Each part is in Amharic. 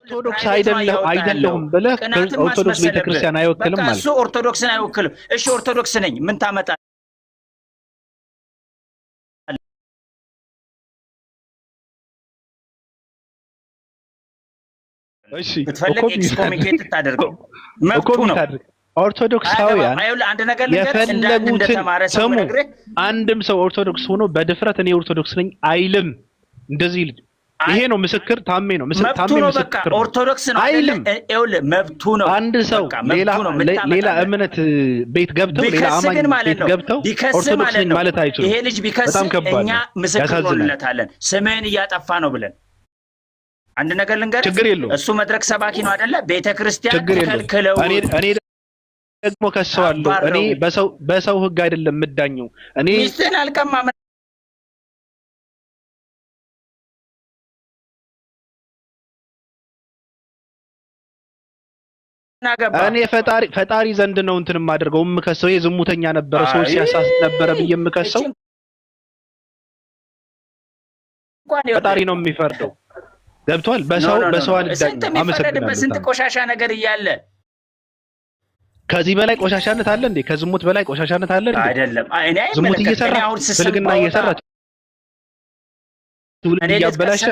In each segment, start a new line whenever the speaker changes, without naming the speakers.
ኦርቶዶክስ አይደለሁም ብለህ ኦርቶዶክስ ቤተክርስቲያን አይወክልም ማለት
እሱ ኦርቶዶክስን አይወክልም። እሺ ኦርቶዶክስ ነኝ ምን ታመጣለህ?
እሺ
ብትፈልግ ኤክስኮሚኒኬት ታደርገው መብቱ ነው።
ኦርቶዶክሳውያን
አንድ ነገር ልንገርህ፣ እንደተማረ ሰው ነግሬህ
አንድም ሰው ኦርቶዶክስ ሆኖ በድፍረት እኔ ኦርቶዶክስ ነኝ አይልም። እንደዚህ ይሄ ነው ምስክር ታሜ ነው ታሜ ምስክር ነው።
ኦርቶዶክስ ነው አይልም። ይኸውልህ መብቱ ነው።
አንድ ሰው ሌላ እምነት ቤት ገብተው ሌላ አማኝ ቤት ገብተው ኦርቶዶክስ ነኝ ማለት አይችሉም።
ይሄ ልጅ ቢከስ እኛ ምስክር እንሆንለታለን ስምህን እያጠፋ ነው ብለን። አንድ ነገር ልንገርህ፣ እሱ መድረክ ሰባኪ ነው አይደለ? ቤተክርስቲያን ተከልክለው
እኔ ደግሞ ከሰዋለሁ። እኔ በሰው ህግ አይደለም የምዳኘው። እኔ
ሚስትን አልቀማም
እኔ ፈጣሪ ዘንድ ነው እንትን የማደርገው የምከሰው። የዝሙተኛ ነበረ ሰዎች ሲያሳስት ነበረ ብዬ የምከሰው ፈጣሪ ነው የሚፈርደው። ገብቷል? በሰው አልዳኝም። አመሰግናለሁ።
ስንት ቆሻሻ ነገር እያለ
ከዚህ በላይ ቆሻሻነት አለ እንዴ? ከዝሙት በላይ ቆሻሻነት አለ እንዴ?
አይደለም።
ዝሙት እየሰራ ብልግና እየሰራ ትውልድ እያበላሸ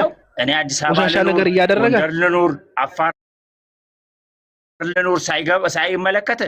እኔ አዲስ አበባ
ቆሻሻ ነገር እያደረገ
ልኑር አፋር ልኑር ሳይመለከት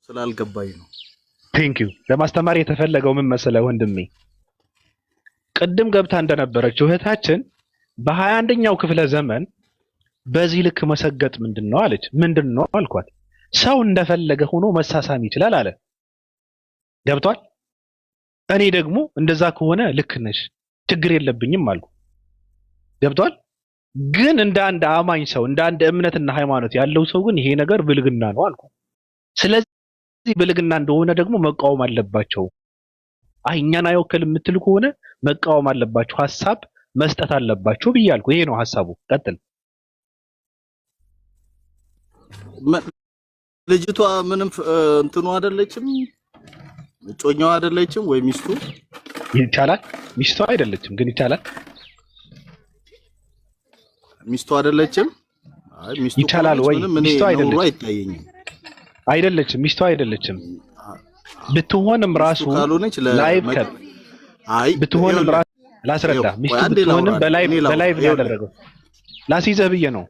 ስላልገባኝ ነው።
ቴንክ ዩ። ለማስተማር የተፈለገው ምን መሰለህ ወንድሜ፣ ቅድም ገብታ እንደነበረችው እህታችን በ21ኛው ክፍለ ዘመን በዚህ ልክ መሰገጥ ምንድነው አለች። ምንድነው አልኳት። ሰው እንደፈለገ ሆኖ መሳሳም ይችላል አለ። ገብቷል? እኔ ደግሞ እንደዛ ከሆነ ልክ ነሽ ችግር የለብኝም አልኩ። ገብቷል? ግን እንደ አንድ አማኝ ሰው እንደ አንድ እምነትና ሃይማኖት ያለው ሰው ግን ይሄ ነገር ብልግና ነው አልኩ። ስለዚህ ብልግና እንደሆነ ደግሞ መቃወም አለባቸው። እኛን አይወክልም የምትል ከሆነ መቃወም አለባቸው፣ ሐሳብ መስጠት አለባቸው ብያለሁ። ይሄ ነው ሐሳቡ። ቀጥል።
ልጅቷ ምንም እንትኑ አይደለችም፣ እጮኛው አይደለችም ወይ ሚስቱ?
ይቻላል። ሚስቱ አይደለችም ግን ይቻላል።
ሚስቱ አይደለችም። አይ ሚስቱ
ይቻላል ወይ? ሚስቱ
አይታየኝም።
አይደለችም። ሚስቱ አይደለችም። ብትሆንም ራሱ ላይቭ ብትሆንም ራሱ ላስረዳ። ሚስቱ ብትሆንም በላይቭ ነው ያደረገው። ላስይዘህ ብዬ ነው።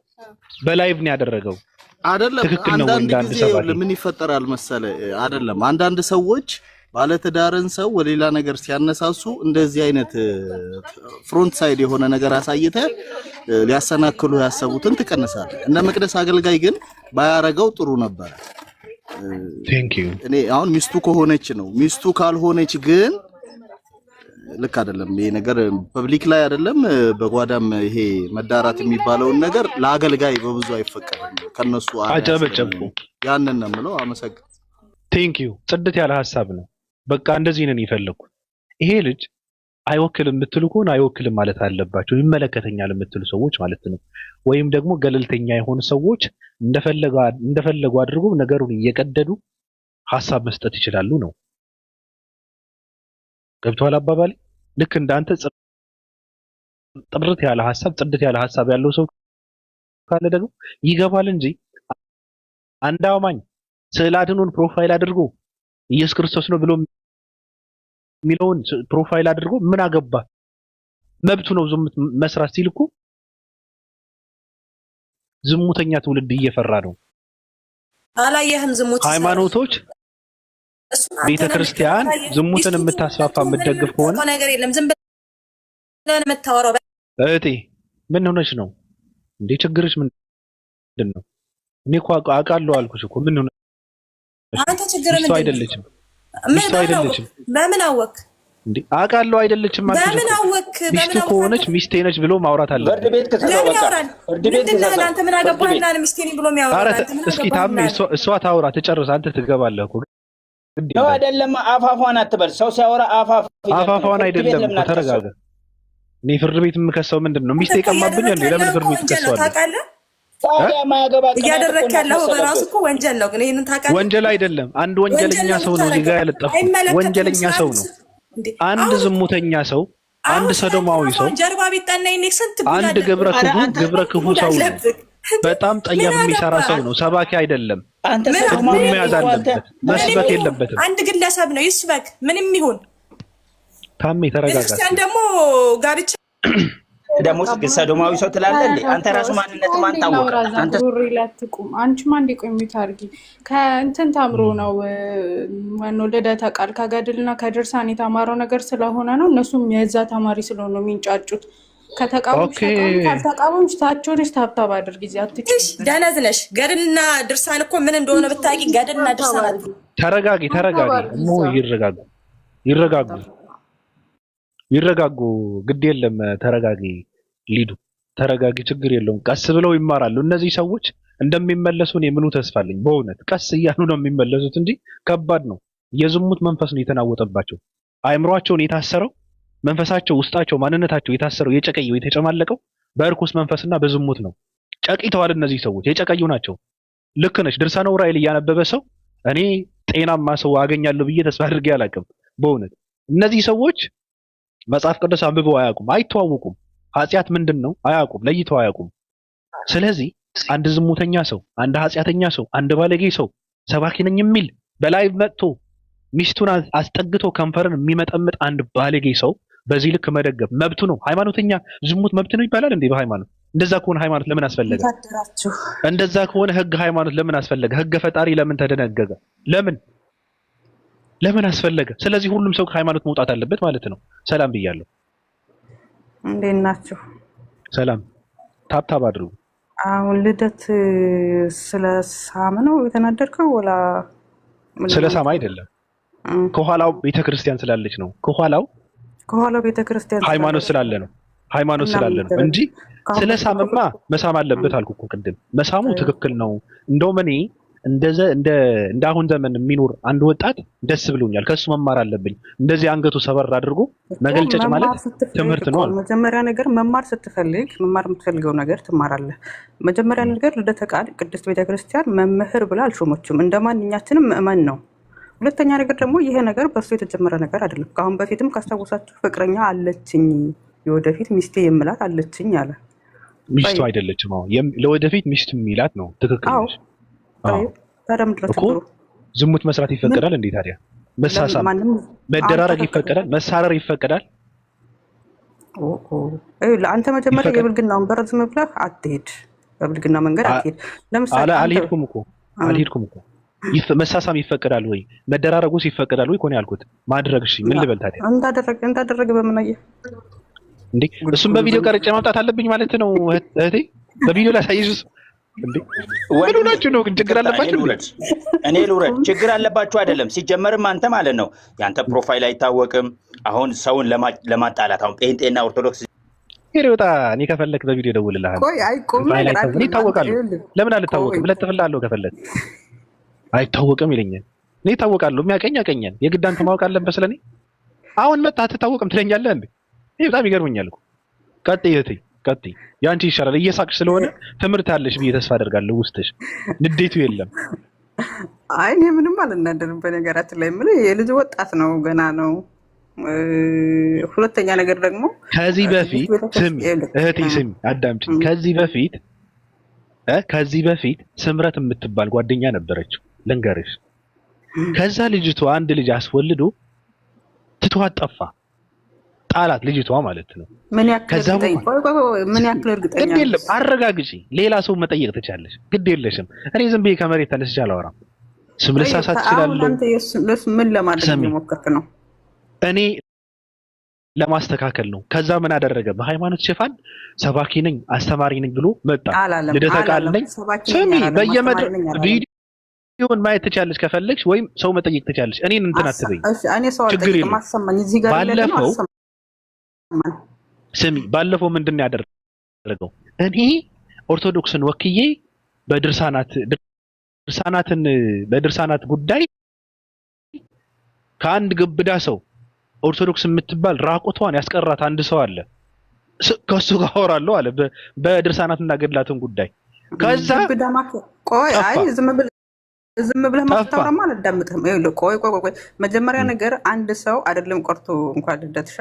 በላይቭ ነው ያደረገው።
አይደለም አንዳንድ ጊዜ ምን ይፈጠራል መሰለ፣ አይደለም አንዳንድ ሰዎች ባለትዳርን ሰው ወሌላ ነገር ሲያነሳሱ እንደዚህ አይነት ፍሮንት ሳይድ የሆነ ነገር አሳይተ ሊያሰናክሉ ያሰቡትን ትቀንሳለህ። እንደ መቅደስ አገልጋይ ግን ባያረገው ጥሩ ነበር።
ቴንክ ዩ።
እኔ አሁን ሚስቱ ከሆነች ነው። ሚስቱ ካልሆነች ግን ልክ አይደለም። ይሄ ነገር ፐብሊክ ላይ አይደለም በጓዳም ይሄ መዳራት የሚባለውን ነገር ለአገልጋይ በብዙ አይፈቀድም። ከነሱ
አጨበጨብኩ።
ያንን ነው የምለው። አመሰግናለሁ።
ቴንክ ዩ። ጽድት ያለ ሐሳብ ነው። በቃ እንደዚህ ነን የፈለኩት። ይሄ ልጅ አይወክልም የምትሉ ከሆነ አይወክልም ማለት አለባቸው። ይመለከተኛል የምትሉ ሰዎች ማለት ነው። ወይም ደግሞ ገለልተኛ የሆኑ ሰዎች እንደፈለጉ አድርጎ ነገሩን እየቀደዱ ሐሳብ መስጠት ይችላሉ ነው። ገብቷል አባባሌ? ልክ እንዳንተ ጥርት ያለ ሐሳብ ጽድት ያለ ሐሳብ ያለው ሰው ካለ ደግሞ ይገባል እንጂ አንድ አማኝ ስዕለ አድኅኖን ፕሮፋይል አድርጎ ኢየሱስ ክርስቶስ ነው ብሎ የሚለውን ፕሮፋይል አድርጎ ምን አገባ መብቱ ነው ዝሙት መስራት ሲል እኮ ዝሙተኛ ትውልድ እየፈራ ነው።
አላየህም? ዝሙት
ሃይማኖቶች ቤተክርስቲያን ዝሙትን የምታስፋፋ የምትደግፍ ከሆነ
ነገር የለም። ዝም ብለን የምታወራው
እህቴ ምን ሆነሽ ነው እንዴ? ችግርሽ ምንድን ነው? እኔ እኮ አውቃለሁ አልኩሽ እኮ ምን
አንተ ችግር
ምንድን ነው? አይደለችም ሚስቱ አይደለችም።
በምን አወቅ
እንዴ? አውቃለሁ አይደለችም ማለት ነው።
በምን አወቅ?
ሚስቱ ከሆነች ሚስቴ ነች ብሎ ማውራት አለ።
ፍርድ ቤት ከተሰው በቃ ፍርድ ቤት ከተሰው
አንተ ምን አገባህና ሚስቴ ነኝ ብሎ የሚያወራ?
እስኪ ታሜ እሷ ታውራ ትጨርስ፣ አንተ ትገባለህ እኮ
ነው አይደለም? አፋፏን አትበል። ሰው ሲያወራ
አፋፏን አይደለም። ተረጋጋ። እኔ ፍርድ ቤት የምከሰው ምንድን ነው? ሚስቴ ቀማብኛል እንዴ? ለምን ፍርድ ቤት ትከሰዋለህ?
እያደረክ ያለው በራሱ እኮ ወንጀል ነው። ግን ይሄንን ታውቃለህ?
ወንጀል አይደለም። አንድ ወንጀለኛ ሰው ነው እዚህ ጋር ያለጠፈው። ወንጀለኛ ሰው ነው። አንድ ዝሙተኛ ሰው፣ አንድ ሰዶማዊ ሰው፣
ጀርባ ቢጣና ይኔክ ስንት
አንድ ግብረ ክፉ ሰው ነው። በጣም ጠያፍ የሚሰራ ሰው ነው። ሰባኪ አይደለም። ህጉን መያዝ አለበት፣ መስበክ የለበትም።
አንድ ግለሰብ ነው ይስበክ፣ ምንም ይሁን።
ታሜ ተረጋጋ።
ክርስቲያን ደግሞ ጋብቻ
ደግሞ ሰዶማዊ ሰው ትላለህ እንዴ? አንተ ራሱ ማንነት ማን ታወቀ?
አንተ ሪላትቁም አንቺ ማን ዲቆም ይታርጊ ከእንትን ተምሮ ነው ማነው ልደተ ቃል ከገድልና ከድርሳን የተማረው ነገር ስለሆነ ነው። እነሱም የዛ ተማሪ ስለሆነ ነው የሚንጫጩት። ከተቃወምሽ ታቸውንሽ ታብታብ አድርጊ። ጊዜ አትጭሽ
ደነዝ ነሽ። ገድልና ድርሳን እኮ ምን እንደሆነ ብታውቂ። ገድልና ድርሳን
ተረጋጊ። ይረጋጉ። ግድ የለም ተረጋጊ። ሊዱ ተረጋጊ፣ ችግር የለውም። ቀስ ብለው ይማራሉ እነዚህ ሰዎች። እንደሚመለሱ እኔ ምኑ ተስፋ አለኝ። በእውነት ቀስ እያሉ ነው የሚመለሱት እንጂ ከባድ ነው። የዝሙት መንፈስ ነው የተናወጠባቸው። አእምሯቸውን የታሰረው መንፈሳቸው፣ ውስጣቸው፣ ማንነታቸው የታሰረው የጨቀየው የተጨማለቀው በእርኩስ መንፈስና በዝሙት ነው። ጨቂተዋል እነዚህ ሰዎች፣ የጨቀዩ ናቸው። ልክ ነሽ። ድርሳነ ዑራኤል እያነበበ ሰው እኔ ጤናማ ሰው አገኛለሁ ብዬ ተስፋ አድርጌ አላውቅም። በእውነት እነዚህ ሰዎች መጽሐፍ ቅዱስ አንብበው አያውቁም፣ አይተዋወቁም። ኃጢአት ምንድን ነው አያውቁም፣ ለይተው አያውቁም። ስለዚህ አንድ ዝሙተኛ ሰው፣ አንድ ኃጢአተኛ ሰው፣ አንድ ባለጌ ሰው ሰባኪ ነኝ የሚል በላይ መጥቶ ሚስቱን አስጠግቶ ከንፈርን የሚመጠምጥ አንድ ባለጌ ሰው በዚህ ልክ መደገፍ መብቱ ነው። ሃይማኖተኛ ዝሙት መብት ነው ይባላል እንዴ በሃይማኖት? እንደዛ ከሆነ ሃይማኖት ለምን አስፈለገ? እንደዛ ከሆነ ህግ ሃይማኖት ለምን አስፈለገ? ህገ ፈጣሪ ለምን ተደነገገ? ለምን አስፈለገ? ስለዚህ ሁሉም ሰው ከሃይማኖት መውጣት አለበት ማለት ነው። ሰላም ብያለሁ።
እንዴት ናችሁ?
ሰላም። ታብታብ አድርጉ።
አሁን ልደት ስለ ሳም ነው የተናደድከው? ወላ
ስለ ሳም አይደለም። ከኋላው ቤተክርስቲያን ስላለች ነው። ከኋላው
ቤተክርስቲያን
ሃይማኖት ስላለ ነው። ሃይማኖት ስላለ ነው እንጂ ስለ ሳምማ መሳም አለበት አልኩ እኮ ቅድም። መሳሙ ትክክል ነው። እንደውም እኔ እንደ አሁን ዘመን የሚኖር አንድ ወጣት ደስ ብሎኛል። ከሱ መማር አለብኝ። እንደዚህ አንገቱ ሰበር አድርጎ መገልጨጭ ማለት ትምህርት ነው።
መጀመሪያ ነገር መማር የምትፈልገው ነገር ትማራለህ። መጀመሪያ ነገር ልደተ ቃል ቅድስት ቤተክርስቲያን መምህር ብላ አልሾመችም። እንደማንኛችንም ምእመን ነው። ሁለተኛ ነገር ደግሞ ይሄ ነገር በእሱ የተጀመረ ነገር አይደለም። ከአሁን በፊትም ካስታወሳችሁ ፍቅረኛ አለችኝ፣ የወደፊት ሚስቴ የምላት አለችኝ አለ።
ሚስቱ አይደለችም። ለወደፊት ሚስት የሚላት ነው። ትክክል ነሽ። እኮ ዝሙት መስራት ይፈቀዳል እንዴ ታዲያ? መሳሳም፣ መደራረግ ይፈቀዳል? መሳረር ይፈቀዳል?
ለአንተ መጀመሪያ የብልግናውን በር ዝም ብለህ አትሄድ። በብልግና መንገድ አትሄድ። ለምሳሌ
አልሄድኩም እኮ መሳሳም ይፈቀዳል ወይ? መደራረጉስ ይፈቀዳል ወይ? ኮኔ ያልኩት ማድረግ። እሺ ምን ልበል ታዲያ?
እንዳደረገ በምን አየህ
እንዴ? እሱም በቪዲዮ ቀርጬ ማምጣት አለብኝ ማለት ነው እህቴ? በቪዲዮ ላይ ሳይዙስ እንዴ? ምን ሆናችሁ ነው ግን? ችግር አለባችሁ?
እኔ ልውረድ? ችግር አለባችሁ አይደለም። ሲጀመርም አንተ ማለት ነው ያንተ ፕሮፋይል አይታወቅም። አሁን ሰውን ለማጣላት አሁን ጴንጤና ኦርቶዶክስ
ይወጣ። እኔ ከፈለክ በቪዲዮ ደውልልሃለሁ። እኔ ይታወቃለሁ። ለምን አልታወቅም? ለጥፍልሃለሁ ከፈለክ። አይታወቅም ይለኛል። እኔ ይታወቃለሁ። የሚያቀኝ ያቀኛል። የግድ አንተ ማወቅ አለበት ስለኔ። አሁን መጣ አትታወቅም ትለኛለህ እንዴ? ይሄ በጣም ይገርመኛል እኮ። ቀጥይ እህቴ ቀጥይ። ያንቺ ይሻላል። እየሳቅሽ ስለሆነ ትምህርት አለሽ ብዬ ተስፋ አደርጋለሁ። ውስጥሽ ንዴቱ የለም።
አይ እኔ ምንም አልናደርም። በነገራችን ላይ ምን የልጅ ወጣት ነው፣ ገና ነው። ሁለተኛ ነገር ደግሞ
ከዚህ በፊት ስሚ እህቴ ስሚ አዳምጪኝ። ከዚህ በፊት ስምረት የምትባል ጓደኛ ነበረችው ልንገርሽ። ከዛ ልጅቷ አንድ ልጅ አስወልዶ ትቷት ጠፋ። ጣላት ልጅቷ ማለት ነው። ምን
ያክል እርግጠኛ
አይደለም? አረጋግጪ። ሌላ ሰው መጠየቅ ትቻለሽ። ግድ የለሽም። እኔ ዝም ብዬ ከመሬት ተነስቼ አላወራም። ስም ልሳሳት እችላለሁ።
ምን ለማድረግ እየሞከርክ ነው?
እኔ ለማስተካከል ነው። ከዛ ምን አደረገ? በሃይማኖት ሽፋን ሰባኪ ነኝ አስተማሪ ነኝ ብሎ መጣ። ልደተ ቃል ነኝ። ስሚ በየመድረክ ቪዲዮውን ማየት ትችያለሽ ከፈለግሽ፣ ወይም ሰው መጠየቅ ትችያለሽ። እኔን እንትን አትበይ።
እኔ ሰው አልጠይቅም። አሰማኝ እዚህ ጋር
ባለፈው ስሚ፣ ባለፈው ምንድን ነው ያደረገው? እኔ ኦርቶዶክስን ወክዬ በድርሳናት ጉዳይ ከአንድ ግብዳ ሰው ኦርቶዶክስ የምትባል ራቁቷን ያስቀራት አንድ ሰው አለ። ከሱ ጋር አወራለሁ አለ በድርሳናትና ገድላትን ጉዳይ። ከዛ
ቆይ አይ ዝም ብለህ ማታወራማ አላዳምጥህም። ይኸውልህ ቆይ መጀመሪያ ነገር አንድ ሰው አይደለም ቆርቶ እንኳን ልደትሻ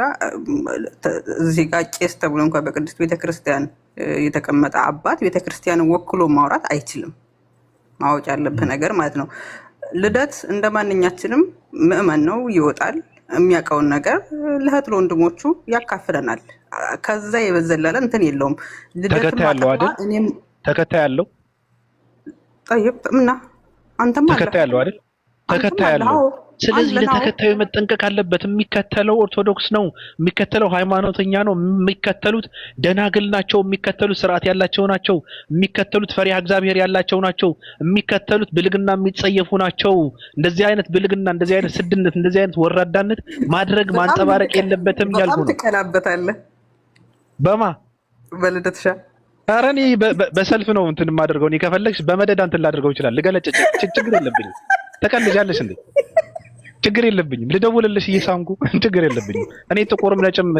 እዚህ ጋር ቄስ ተብሎ እንኳን በቅድስት ቤተክርስቲያን የተቀመጠ አባት ቤተክርስቲያንን ወክሎ ማውራት አይችልም። ማወቅ ያለብህ ነገር ማለት ነው። ልደት እንደማንኛችንም ምእመን ነው፣ ይወጣል። የሚያውቀውን ነገር ለእህት ለወንድሞቹ ያካፍለናል። ከዛ የበዘለለ እንትን የለውም።
ተከታይ ያለው አይደል? ተከታይ ያለው
ጠይብ እና አንተም
ተከታይ ያለው አይደል? ተከታይ ያለው። ስለዚህ ለተከታዩ መጠንቀቅ አለበት። የሚከተለው ኦርቶዶክስ ነው፣ የሚከተለው ሃይማኖተኛ ነው፣ የሚከተሉት ደናግል ናቸው፣ የሚከተሉት ስርዓት ያላቸው ናቸው፣ የሚከተሉት ፈሪሃ እግዚአብሔር ያላቸው ናቸው፣ የሚከተሉት ብልግና የሚጸየፉ ናቸው። እንደዚህ አይነት ብልግና፣ እንደዚህ አይነት ስድነት፣ እንደዚህ አይነት ወራዳነት ማድረግ ማንጸባረቅ የለበትም ያልኩ ነው።
ትቀላበታለህ በማ በልደትሻ
ኧረ እኔ በሰልፍ ነው እንትን የማደርገው። እኔ ከፈለግሽ በመደዳ እንትን ላደርገው ይችላል። ልገለጭ ችግር የለብኝም። ተቀልጃለሽ እንዴ? ችግር የለብኝም። ልደውልልሽ እየሳምኩ ችግር የለብኝም። እኔ ጥቁርም ነጭም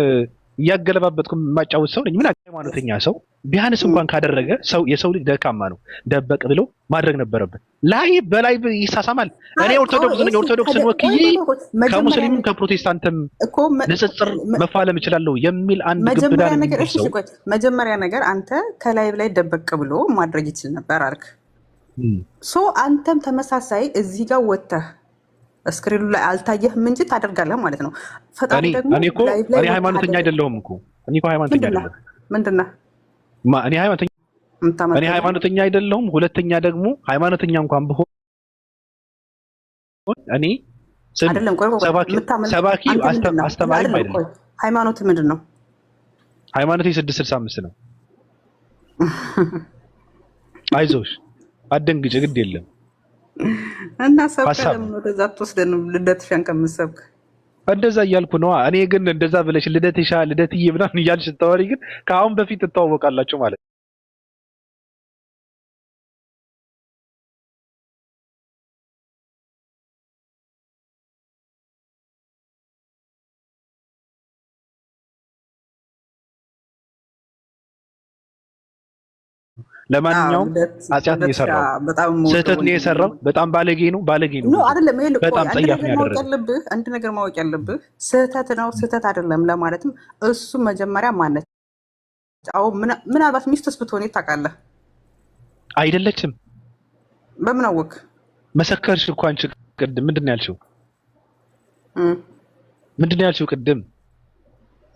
እያገለባበጥኩ የማጫወት ሰው ነኝ። ምን ሃይማኖተኛ ሰው ቢያንስ እንኳን ካደረገ የሰው ልጅ ደካማ ነው፣ ደበቅ ብሎ ማድረግ ነበረበት። በላይ ይሳሳማል። እኔ ኦርቶዶክስ ነኝ፣ ኦርቶዶክስን ወክዬ ከሙስሊምም ከፕሮቴስታንትም ንጽጽር መፋለም እችላለሁ የሚል አንድ ግብዳ ነው።
መጀመሪያ ነገር አንተ ከላይ ላይ ደበቅ ብሎ ማድረግ ይችል ነበር አልክ። አንተም ተመሳሳይ እዚህ ጋር ወጥተህ ስክሪኑ ላይ አልታየህም እንጂ ታደርጋለህ ማለት ነው። ፈጣሪ ደግሞ
እኔ ሃይማኖተኛ አይደለሁም እኮ። እኔ እኮ ሃይማኖተኛ አይደለሁም።
ምንድነው?
እኔ ሃይማኖተኛ አይደለሁም። ሁለተኛ ደግሞ ሃይማኖተኛ እንኳን ብሆን እኔ ሰባኪ አስተማሪም አይደለም።
ሃይማኖት ምንድን ነው?
ሃይማኖቴ 665 ነው። አይዞሽ አትደንግጭ፣ ግድ የለም
እና ሰብከም ወደዛ ተወስደን ልደትሻን ከምሰብክ
እንደዛ እያልኩ ነው። እኔ ግን እንደዛ ብለሽ ልደትሻ ልደትዬ ምናምን እያልሽ ስታወሪ ግን ከአሁን በፊት ትተዋወቃላችሁ ማለት ነው። ለማንኛውም ኃጢአት ነው የሰራው፣ ስህተት ነው የሰራው። በጣም ባለጌ ነው
አይደለም። ይሄ
በጣም ጸያፍ ነው ያደረገው።
አንድ ነገር ማወቅ ያለብህ ስህተት ነው ስህተት አይደለም ለማለትም እሱ መጀመሪያ ማነች? አዎ ምናልባት ሚስትስ ብትሆን ታውቃለህ?
አይደለችም።
በምን አወቅ?
መሰከርሽ እኮ አንቺ ቅድም። ምንድን ነው ያልሽው? ምንድን ነው ያልሽው ቅድም?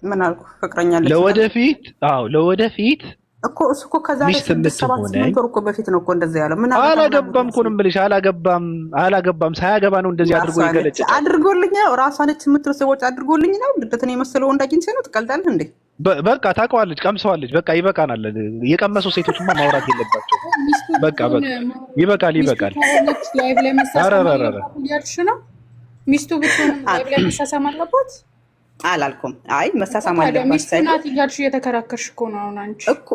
ምን አልኩ? ፍቅረኛ አለች
ለወደፊት
እኮ እሱ እኮ ከዛሬ 6-7 ወር እኮ በፊት ነው እኮ እንደዛ ያለው። ምን
አላገባም እኮ ነው የምልሽ። አላገባም ሳያገባ ነው እንደዚህ አድርጎ ይገለጭ
አድርጎልኝ ነው። ራሷ ነች የምትለው ሰዎች አድርጎልኝ ነው። ልደትን የመሰለው ወንድ አግኝቼ ነው። ትቀልዳለህ እንዴ?
በቃ ታውቀዋለች፣ ቀምሰዋለች። በቃ ይበቃናል። የቀመሱ ሴቶችማ ማውራት የለባቸው። በቃ ይበቃል።
ሚስቱ ብትሆን ላይቭ ላይ መሳሳም አለባት
አላልኩም። አይ መሳሳም አለባት
ሚስቱ ናት እያልሽ እየተከራከርሽ እኮ ነው አሁን አንቺ
እኮ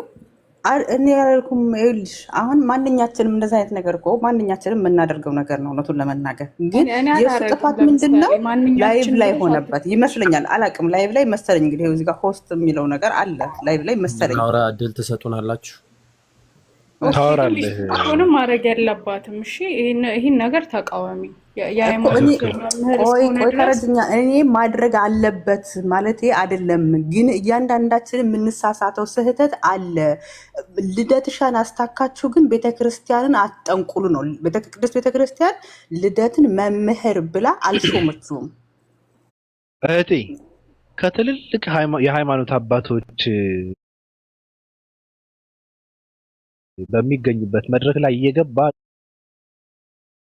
እኔ ያልኩም። ይኸውልሽ አሁን ማንኛችንም እንደዛ አይነት ነገር እኮ ማንኛችንም የምናደርገው ነገር ነው። እውነቱን ለመናገር ግን የእሱ ጥፋት ምንድን ነው? ላይቭ ላይ ሆነበት ይመስለኛል። አላውቅም። ላይቭ ላይ መሰለኝ እንግዲህ እዚህ ጋር ሆስት የሚለው ነገር አለ። ላይቭ ላይ መሰለኝ
አውራ እድል ትሰጡናላችሁ።
ታወራለህ።
አሁንም ማድረግ ያለባትም እሺ፣ ይህን ነገር ተቃዋሚ
ቆይ ተረድኛ። እኔ ማድረግ አለበት ማለት አይደለም፣ ግን እያንዳንዳችን የምንሳሳተው ስህተት አለ። ልደትሻን አስታካችሁ ግን ቤተክርስቲያንን አትጠንቁሉ ነው። ቅድስት ቤተክርስቲያን ልደትን መምህር ብላ አልሾመችውም።
እህቴ ከትልልቅ የሃይማኖት አባቶች በሚገኙበት መድረክ ላይ እየገባ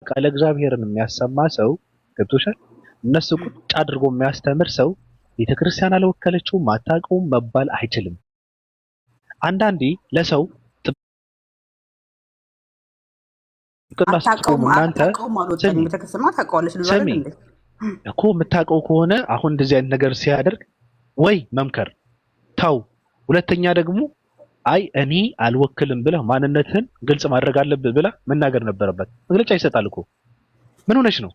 ቃለ እግዚአብሔርን የሚያሰማ ሰው ገብቶሻል። እነሱ ቁጭ አድርጎ የሚያስተምር ሰው ቤተክርስቲያን አልወከለችውም አታውቀውም መባል አይችልም። አንዳንዴ ለሰው አታውቀውም እናንተ ስሚ እኮ የምታውቀው ከሆነ አሁን እንደዚህ አይነት ነገር ሲያደርግ ወይ መምከር ታው ሁለተኛ ደግሞ አይ እኔ አልወክልም ብለህ ማንነትህን ግልጽ ማድረግ አለብህ ብለህ መናገር ነበረበት። መግለጫ ይሰጣል እኮ ምን ሆነሽ ነው?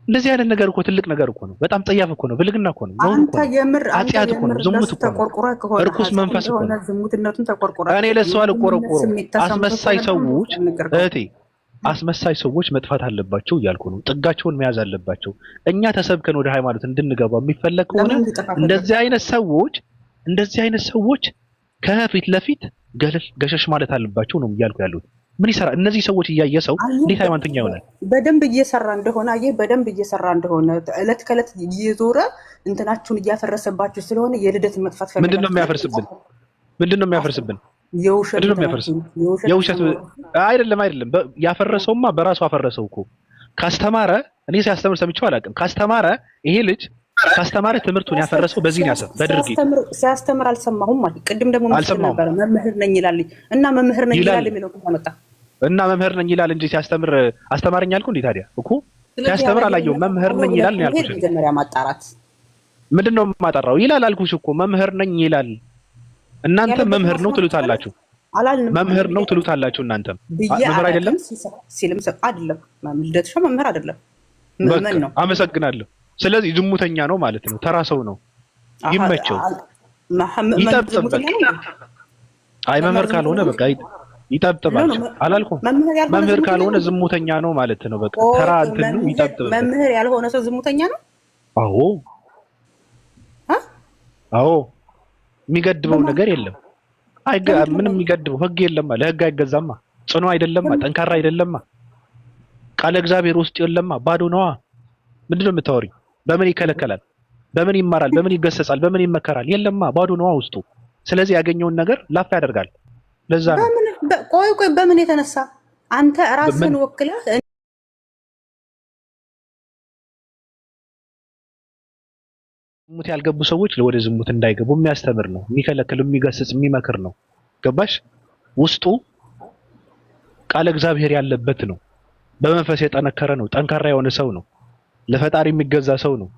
እንደዚህ አይነት ነገር እኮ ትልቅ ነገር እኮ ነው። በጣም ጸያፍ እኮ ነው። ብልግና እኮ ነው።
አንተ የምር
ኃጢአት እኮ ነው። ዝሙት እኮ ነው። እርኩስ መንፈስ እኮ ነው።
ዝሙትነቱን ተቆርቆረ።
እኔ ለእሱ አልቆረቆርም። አስመሳይ ሰዎች እህቴ አስመሳይ ሰዎች መጥፋት አለባቸው እያልኩ ነው። ጥጋቸውን መያዝ አለባቸው። እኛ ተሰብከን ወደ ሃይማኖት እንድንገባ የሚፈለግ ከሆነ እንደዚህ አይነት ሰዎች ከፊት ለፊት ገሸሽ ማለት አለባቸው ነው እያልኩ ያሉት። ምን ይሰራ እነዚህ ሰዎች እያየ ሰው እንዴት ሃይማኖተኛ ይሆናል?
በደንብ እየሰራ እንደሆነ በደንብ እየሰራ እንደሆነ እለት ከእለት እየዞረ እንትናችሁን እያፈረሰባችሁ ስለሆነ የልደት መጥፋት ፈልጋችሁ ምንድነው የሚያፈርስብን? የውሸት አይደለም። ያፈረሰውማ በራሱ አፈረሰው እኮ ካስተማረ እኔ ሲያስተምር ሰምቼው አላውቅም። ካስተማረ ይሄ ልጅ ካስተማረ ትምህርቱን ያፈረሰው በዚህ ነው ያሰብ በድርጊት ሲያስተምር አልሰማሁም ማለት ቅድም ደግሞ ነበር መምህር ነኝ ይላል እና መምህር ነኝ ይላል የሚለው ተመጣ
እና መምህር ነኝ ይላል እንጂ ሲያስተምር አስተማረኝ አልኩ እንዴ? ታዲያ እኮ ሲያስተምር አላየሁም። መምህር ነኝ ይላል ነው ያልኩሽ።
መጀመሪያ ማጣራት
ምንድነው ማጣራው? ይላል አልኩሽ እኮ መምህር ነኝ ይላል። እናንተ መምህር ነው ትሉታላችሁ። መምህር ነው ትሉታላችሁ። እናንተም መምህር አይደለም
ሲልም አይደለም ልደትሽ መምህር አይደለም መምህር ነው።
አመሰግናለሁ። ስለዚህ ዝሙተኛ ነው ማለት ነው። ተራ ሰው ነው። ይመቸው ይጠብጥበት። አይ መምህር ካልሆነ በቃ ይጠብጥባል አላልኩም። መምህር ካልሆነ ዝሙተኛ ነው ማለት ነው። በቃ ተራ እንትን ነው። ይጠብጥበት።
መምህር ያልሆነ ሰው ዝሙተኛ ነው?
አዎ የሚገድበው ነገር የለም። ምንም የሚገድበው ህግ የለማ። ለህግ አይገዛማ። ጽኑ አይደለማ። ጠንካራ አይደለማ። ቃለ እግዚአብሔር ውስጥ የለማ። ባዶ ነዋ። ምንድነው የምታወሪው? በምን ይከለከላል? በምን ይማራል? በምን ይገሰጻል? በምን ይመከራል? የለማ። ባዶ ነዋ ውስጡ። ስለዚህ ያገኘውን ነገር ላፍ ያደርጋል። ለዛ ነው
ቆይ በምን የተነሳ አንተ ራስህን ወክለህ
ዝሙት ያልገቡ ሰዎች ወደ ዝሙት እንዳይገቡ የሚያስተምር ነው። የሚከለክል፣ የሚገስጽ፣ የሚመክር ነው። ገባሽ? ውስጡ ቃለ እግዚአብሔር ያለበት ነው። በመንፈስ የጠነከረ ነው። ጠንካራ የሆነ ሰው ነው። ለፈጣሪ የሚገዛ ሰው ነው።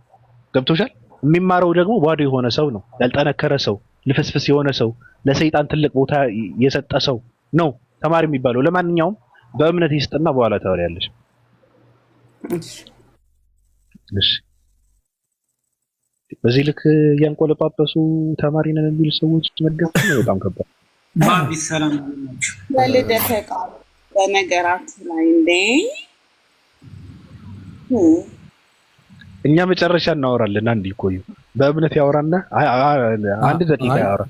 ገብቶሻል? የሚማረው ደግሞ ባዶ የሆነ ሰው ነው። ያልጠነከረ ሰው፣ ልፍስፍስ የሆነ ሰው፣ ለሰይጣን ትልቅ ቦታ የሰጠ ሰው ነው ተማሪ የሚባለው። ለማንኛውም በእምነት ይስጥና በኋላ ታወሪያለሽ። እሺ በዚህ ልክ እያንቆለጳጰሱ ተማሪ ነን የሚሉ ሰዎች መገፍ ነው በጣም ከባድ።
ባቢ ሰላም ናችሁ? ለልደተ ቃል በነገራችሁ ላይ እንዴ
እኛ መጨረሻ እናወራለን። አንድ ይቆዩ በእምነት ያወራና አንድ ደቂቃ ያወራ።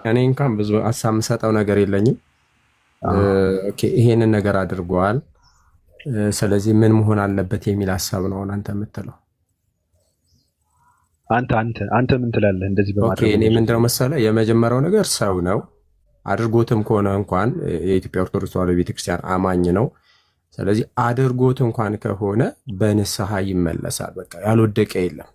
እኔ እንኳን ብዙ ሀሳብ የምሰጠው ነገር የለኝም። ኦኬ ይሄንን ነገር አድርጓል፣ ስለዚህ ምን መሆን አለበት የሚል ሀሳብ ነው አንተ የምትለው።
አንተ ምን ትላለህ? እንደዚህ በማድረግ
እኔ ምንድነው መሰለህ የመጀመሪያው ነገር ሰው ነው አድርጎትም ከሆነ እንኳን የኢትዮጵያ ኦርቶዶክስ ተዋሕዶ ቤተክርስቲያን አማኝ ነው። ስለዚህ አድርጎት እንኳን ከሆነ በንስሐ ይመለሳል። በቃ ያልወደቀ የለም።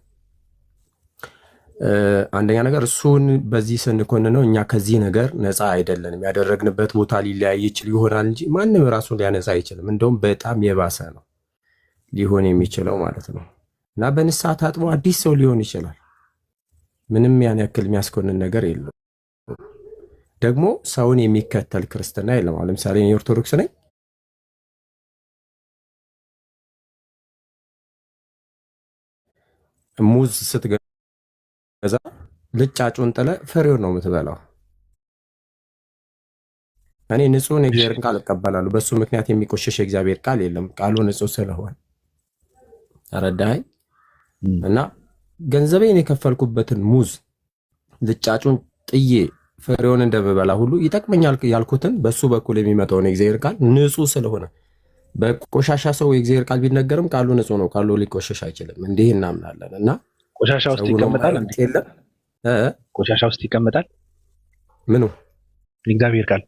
አንደኛ ነገር እሱን በዚህ ስንኮንነው እኛ ከዚህ ነገር ነፃ አይደለንም። ያደረግንበት ቦታ ሊለያይ ይችል ይሆናል እንጂ ማንም ራሱን ሊያነጻ አይችልም። እንደውም በጣም የባሰ ነው ሊሆን የሚችለው ማለት ነው። እና በንስሐ ታጥቦ አዲስ ሰው ሊሆን ይችላል። ምንም ያን ያክል የሚያስኮንን ነገር የለም። ደግሞ ሰውን የሚከተል ክርስትና የለም። ለምሳሌ እኔ ኦርቶዶክስ ነኝ። ሙዝ ስትገዛ ልጫጩን ጥለ ፍሬውን ነው የምትበላው። እኔ ንጹህን የእግዚአብሔርን ቃል እቀበላለሁ። በሱ ምክንያት የሚቆሸሽ የእግዚአብሔር ቃል የለም። ቃሉ ንጹህ ስለሆነ ተረዳኸኝ? እና ገንዘቤን የከፈልኩበትን ሙዝ ልጫጩን ጥዬ ፍሬውን እንደምበላ ሁሉ ይጠቅመኛል ያልኩትን በሱ በኩል የሚመጣውን የእግዚአብሔር ቃል ንጹህ ስለሆነ በቆሻሻ ሰው የእግዚአብሔር ቃል ቢነገርም ቃሉ ንጹህ ነው። ቃሉ ሊቆሸሽ አይችልም። እንዲህ እናምናለን። እና
ቆሻሻ ውስጥ ይቀመጣል እንዴ? ቆሻሻ ውስጥ ይቀመጣል። ምኑ የእግዚአብሔር ቃል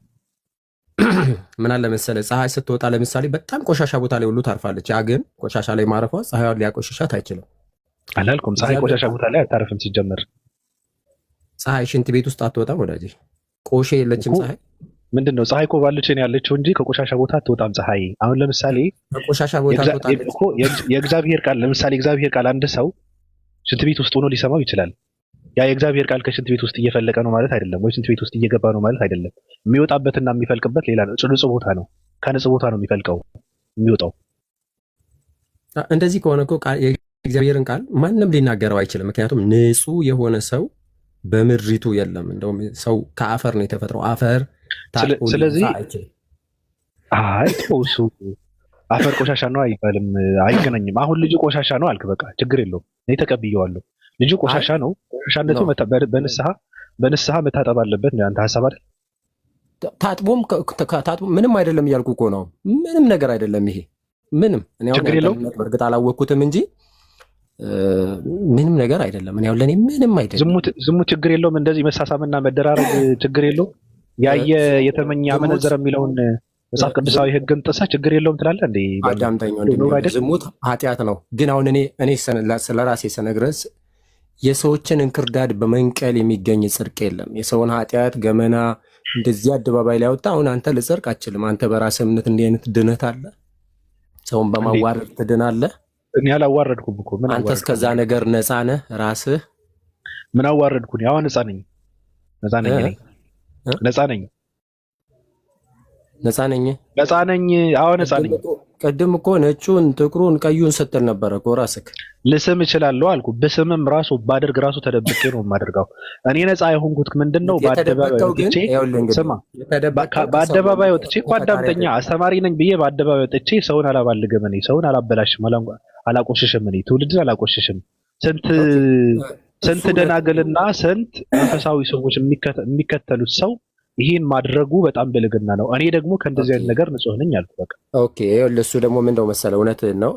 ምን አለ መሰለህ፣ ፀሐይ ስትወጣ ለምሳሌ በጣም ቆሻሻ ቦታ ላይ ሁሉ ታርፋለች። ያ ግን ቆሻሻ ላይ ማረፏ ፀሐይዋን ሊያቆሽሻት አይችልም።
አላልኩም። ፀሐይ ቆሻሻ ቦታ ላይ አታርፍም። ሲጀመር
ፀሐይ ሽንት ቤት ውስጥ አትወጣም ወዳጄ። ቆሼ የለችም ፀሐይ።
ምንድነው ፀሐይ እኮ ባልችን ያለችው እንጂ ከቆሻሻ ቦታ አትወጣም ፀሐይ። አሁን ለምሳሌ
ከቆሻሻ ቦታ አትወጣለች
እኮ የእግዚአብሔር ቃል ለምሳሌ እግዚአብሔር ቃል አንድ ሰው ሽንት ቤት ውስጥ ሆኖ ሊሰማው ይችላል። ያ የእግዚአብሔር ቃል ከሽንት ቤት ውስጥ እየፈለቀ ነው ማለት አይደለም፣ ወይ ሽንት ቤት ውስጥ እየገባ ነው ማለት አይደለም። የሚወጣበትና የሚፈልቅበት ሌላ ነው። ንጹህ ቦታ ነው። ከንጹህ ቦታ ነው የሚፈልቀው የሚወጣው።
እንደዚህ ከሆነ እኮ የእግዚአብሔርን ቃል ማንም ሊናገረው አይችልም። ምክንያቱም ንጹህ የሆነ ሰው በምድሪቱ የለም። እንደውም ሰው ከአፈር ነው የተፈጠረው። አፈር
ስለዚህ እሱ አፈር ቆሻሻ ነው አይባልም፣ አይገናኝም። አሁን ልጁ ቆሻሻ ነው አልክ፣ በቃ ችግር የለውም እኔ ተቀብዬዋለሁ። ልጁ ቆሻሻ ነው። ቆሻሻነቱ በንስሐ መታጠብ አለበት ነው ያንተ ሀሳብ አይደል?
ታጥቦም ምንም አይደለም እያልኩ እኮ ነው። ምንም ነገር አይደለም ይሄ ምንም። እኔ አሁን በእርግጥ አላወቅኩትም እንጂ ምንም ነገር አይደለም። እኔ አሁን ለኔ ምንም አይደለም።
ዝሙት ችግር የለውም። እንደዚህ መሳሳምና መደራረግ ችግር የለውም። ያየ የተመኘ አመነዘረ የሚለውን መጽሐፍ ቅዱሳዊ ሕግን ጥሰህ ችግር የለውም ትላለህ እንዴ?
አዳምጠኝ ወንድሜ፣ ዝሙት ኃጢአት ነው። ግን አሁን እኔ ስለራሴ ስነግርህ የሰዎችን እንክርዳድ በመንቀል የሚገኝ ጽድቅ የለም። የሰውን ኃጢአት ገመና እንደዚህ አደባባይ ላይ ያወጣ አሁን አንተ ልጸድቅ አችልም። አንተ በራስህ እምነት እንዲህ አይነት ድነት አለ? ሰውን በማዋረድ ትድናለህ?
እኔ አላዋረድኩም እኮ። ምን
አንተ እስከዛ ነገር ነፃ ነህ ራስህ?
ምን አዋረድኩኝ? አሁን ነፃ ነኝ። አሁን ነፃ ነኝ።
ቅድም እኮ ነጩን ጥቁሩን ቀዩን ስትል ነበረ እኮ ራስህ።
ልስም እችላለሁ አልኩ። ብስምም ራሱ ባደርግ ራሱ ተደብቄ ነው የማደርገው። እኔ ነፃ የሆንኩት ምንድነው? በአደባባይ ወጥቼ እኮ አዳምጠኛ፣ አስተማሪ ነኝ ብዬ በአደባባይ ወጥቼ ሰውን አላባልግም፣ እኔ ሰውን አላበላሽም፣ አላቆሽሽም፣ እኔ ትውልድን አላቆሽሽም። ስንት ደናግልና ስንት መንፈሳዊ ሰዎች የሚከተሉት ሰው ይህን ማድረጉ በጣም ብልግና ነው። እኔ ደግሞ ከእንደዚህ አይነት ነገር ንጹህ ነኝ አልኩ። በቃ
ኦኬ። ለሱ ደግሞ ምን እንደው መሰለህ፣ እውነትህን ነው።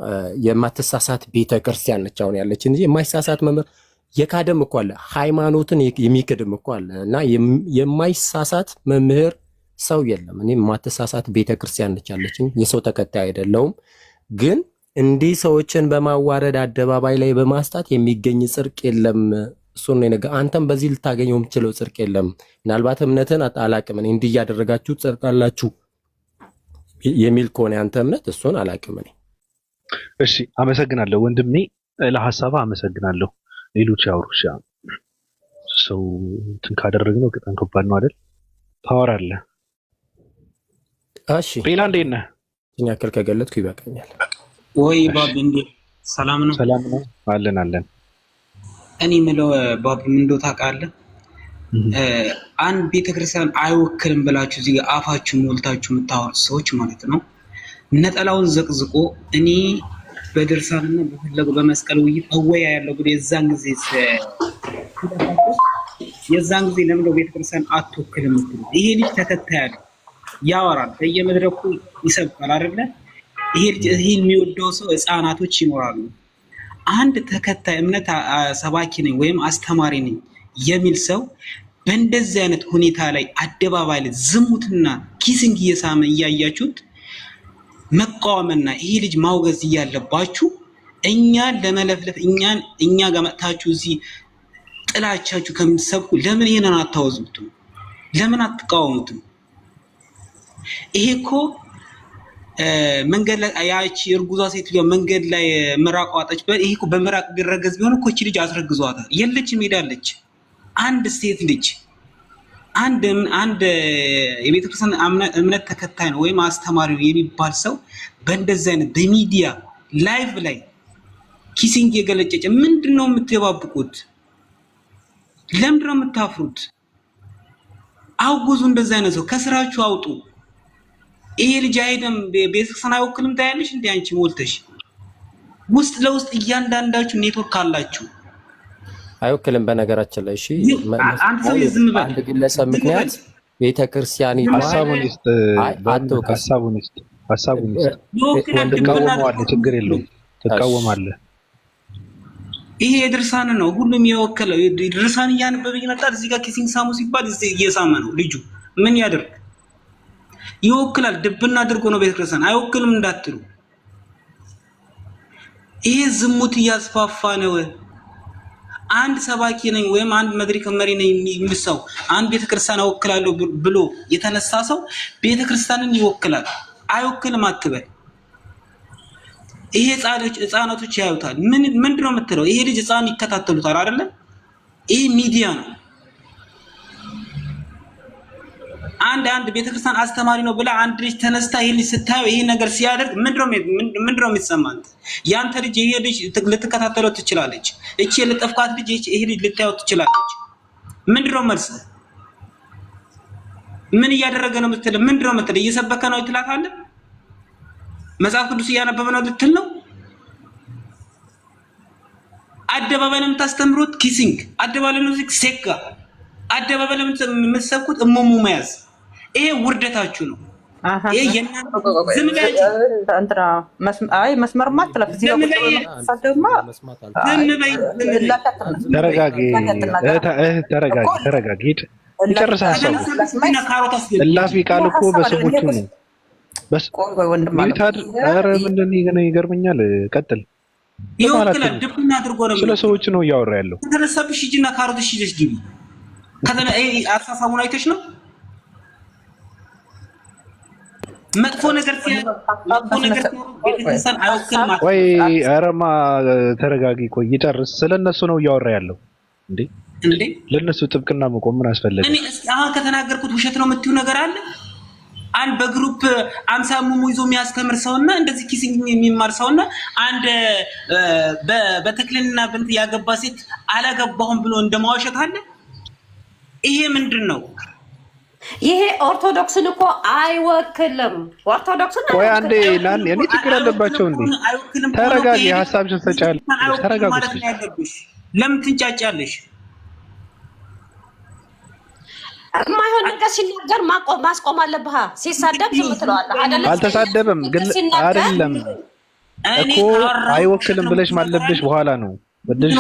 የማትሳሳት ቤተክርስቲያን ነች አሁን ያለች እንጂ የማይሳሳት መምህር የካደም እኮ አለ፣ ሃይማኖትን የሚክድም እኮ አለ። እና የማይሳሳት መምህር ሰው የለም። እኔ የማትሳሳት ቤተክርስቲያን ነች ያለችኝ፣ የሰው ተከታይ አይደለሁም። ግን እንዲህ ሰዎችን በማዋረድ አደባባይ ላይ በማስጣት የሚገኝ ጽድቅ የለም። እሱን ነው ነገር አንተም በዚህ ልታገኘው የምችለው ጽድቅ የለም። ምናልባት እምነትን አላቅም እኔ እንዲህ እያደረጋችሁ ጽድቃላችሁ የሚል ከሆነ አንተ እምነት እሱን አላቅም እኔ።
እሺ አመሰግናለሁ ወንድሜ፣ ለሐሳብህ አመሰግናለሁ። ሌሎች ያወሩሽ ሰው እንትን ካደረግነው በጣም ከባድ ነው አይደል? ፓወር አለ።
እሺ
ሌላ እንዴት ነህ?
እኛ ያክል ከገለጥኩ ይበቃኛል።
ወይ ባብ እንዴት ሰላም ነው?
ሰላም ነው አለን።
እኔ የምለው ባብ ምን እንደው ታውቃለህ፣ አንድ ቤተክርስቲያን አይወክልም ብላችሁ እዚህ ጋር አፋችሁን ሞልታችሁ የምታወሩት ሰዎች ማለት ነው። ነጠላውን ዘቅዝቆ እኔ በድርሳንና በፈለጉ በመስቀል ውይይት አወያ ያለው ግን የዛን ጊዜ ለምን ነው ቤተክርስቲያን አትወክልም የምትሉ? ይሄ ልጅ ተከታይ ያለው ያወራል፣ በየመድረኩ ይሰብካል አይደለ? ይሄ ልጅ ይሄን የሚወደው ሰው ህፃናቶች ይኖራሉ። አንድ ተከታይ እምነት ሰባኪ ነኝ ወይም አስተማሪ ነኝ የሚል ሰው በእንደዚህ አይነት ሁኔታ ላይ አደባባይ ላይ ዝሙትና ኪሲንግ እየሳመ እያያችሁት መቃወምና ይሄ ልጅ ማውገዝ እያለባችሁ እኛን ለመለፍለፍ እኛ ጋር መጥታችሁ እዚህ ጥላቻችሁ ከምትሰብኩ ለምን ይሄንን አታወዙትም? ለምን አትቃወሙትም? ይሄ እኮ መንገድ ላይ ያቺ እርጉዟ ሴትዮ መንገድ ላይ ምራቅ ዋጠች። ይሄ እኮ በምራቅ ቢረገዝ ቢሆን እኮ እቺ ልጅ አስረግዟታል። የለችም፣ ሄዳለች። አንድ ሴት ልጅ አንድ የቤተክርስቲያን እምነት ተከታይ ነው ወይም አስተማሪ ነው የሚባል ሰው በእንደዚህ አይነት በሚዲያ ላይቭ ላይ ኪሲንግ የገለጨጨ ምንድነው የምትባብቁት? ለምንድነው የምታፍሩት? አውጉዙ። እንደዚህ አይነት ሰው ከስራችሁ አውጡ። ይሄ ልጅ አይደም ቤተክርስቲያን አይወክልም ታያለሽ እንዴ? አንቺ ሞልተሽ ውስጥ ለውስጥ እያንዳንዳችሁ ኔትወርክ አላችሁ።
አይወክልም በነገራችን ላይ እሺ።
አንድ ሰው ዝም በል።
አንድ ግለሰብ ምክንያት ቤተክርስቲያኒቱ
ሐሳቡን ይስጥ። ትቃወማለህ፣ ችግር የለውም ትቃወማለህ።
ይሄ የድርሳን ነው። ሁሉም የወከለው ድርሳን እያነበበ ይመጣል። እዚህ ጋር ኪሲንግ ሳሙ ሲባል እየሳመ ነው ልጁ። ምን ያደርግ? ይወክላል። ድብና አድርጎ ነው ቤተክርስቲያን አይወክልም እንዳትሉ። ይሄ ዝሙት እያስፋፋ ነው። አንድ ሰባኪ ነኝ ወይም አንድ መድረክ መሪ ነኝ የሚል ሰው አንድ ቤተክርስቲያን አወክላለሁ ብሎ የተነሳ ሰው ቤተክርስቲያንን ይወክላል አይወክልም አትበል። ይሄ ህፃናቶች ያዩታል። ምንድነው የምትለው? ይሄ ልጅ ህፃን ይከታተሉታል አይደለ? ይሄ ሚዲያ ነው። አንድ ቤተክርስቲያን አስተማሪ ነው ብላ አንድ ልጅ ተነስታ ይሄ ልጅ ስታየው ይሄ ነገር ሲያደርግ ምንድነው የሚሰማው? ያንተ ልጅ ይሄ ልጅ ልትከታተለው ትችላለች። እቺ የለጠፍካት ልጅ ይሄ ልጅ ልታየው ትችላለች። ምንድነው መልስ? ምን እያደረገ ነው የምትለው? ምንድነው የምትለው? እየሰበከ ነው ትላታለህ? መጽሐፍ ቅዱስ እያነበበ ነው ልትል ነው? አደባባይ ነው የምታስተምሩት ኪሲንግ፣ አደባባይ ነው ሴካ፣ አደባባይ ነው የምትሰብኩት እሞሙ መያዝ። ይሄ ውርደታችሁ ነው። ይሄ የናንተ ዝም በይ
እንትና አይ መስመር ማጥለፍ ሲለው
ተረጋጊ ይጨርሳል። እላፊ ቃል እኮ በስሞቹ ነው። ኧረ ምንድን ነው ይገርመኛል። ቀጥል።
ይወክላል ድብና አድርጎ ነው
ስለ ሰዎች ነው እያወራ ያለው።
ተነሳብሽ ሂጂና ካሮትሽ ይዘሽ ግቢ። ከተነ አሳሳቡን አይተሽ ነው መጥፎ ነገር ቤተክርስቲያን አይወክልም።
ወይ አረማ ተረጋጊ። ቆይ ይጨርስ። ስለነሱ ነው እያወራ ያለው እንዴ? ለነሱ ጥብቅና መቆም ምን አስፈለገ?
እኔ አሁን ከተናገርኩት ውሸት ነው የምትዩ ነገር አለ? አንድ በግሩፕ 50 ሙሙ ይዞ የሚያስተምር ሰውና እንደዚህ ኪሲንግ የሚማር ሰውና አንድ በተክልና በእንት ያገባ ሴት አላገባሁም ብሎ እንደማዋሸት አለ። ይሄ ምንድን ነው?
ይሄ ኦርቶዶክስን እኮ አይወክልም። ኦርቶዶክስን
ቆይ አንዴ ናን የኔ ችግር አለባቸው እንዴ? ተረጋጊ። ሐሳብሽን ሰጫለሽ። ተረጋጊ።
ለምን ትንጫጫለሽ?
የማይሆን ነገር ሲናገር ማስቆም አለብህ። ሲሳደብ ዝም ትለዋለህ አይደለም?
አልተሳደበም ግን አይደለም እኮ አይወክልም ብለሽ ማለብሽ በኋላ ነው በደሽ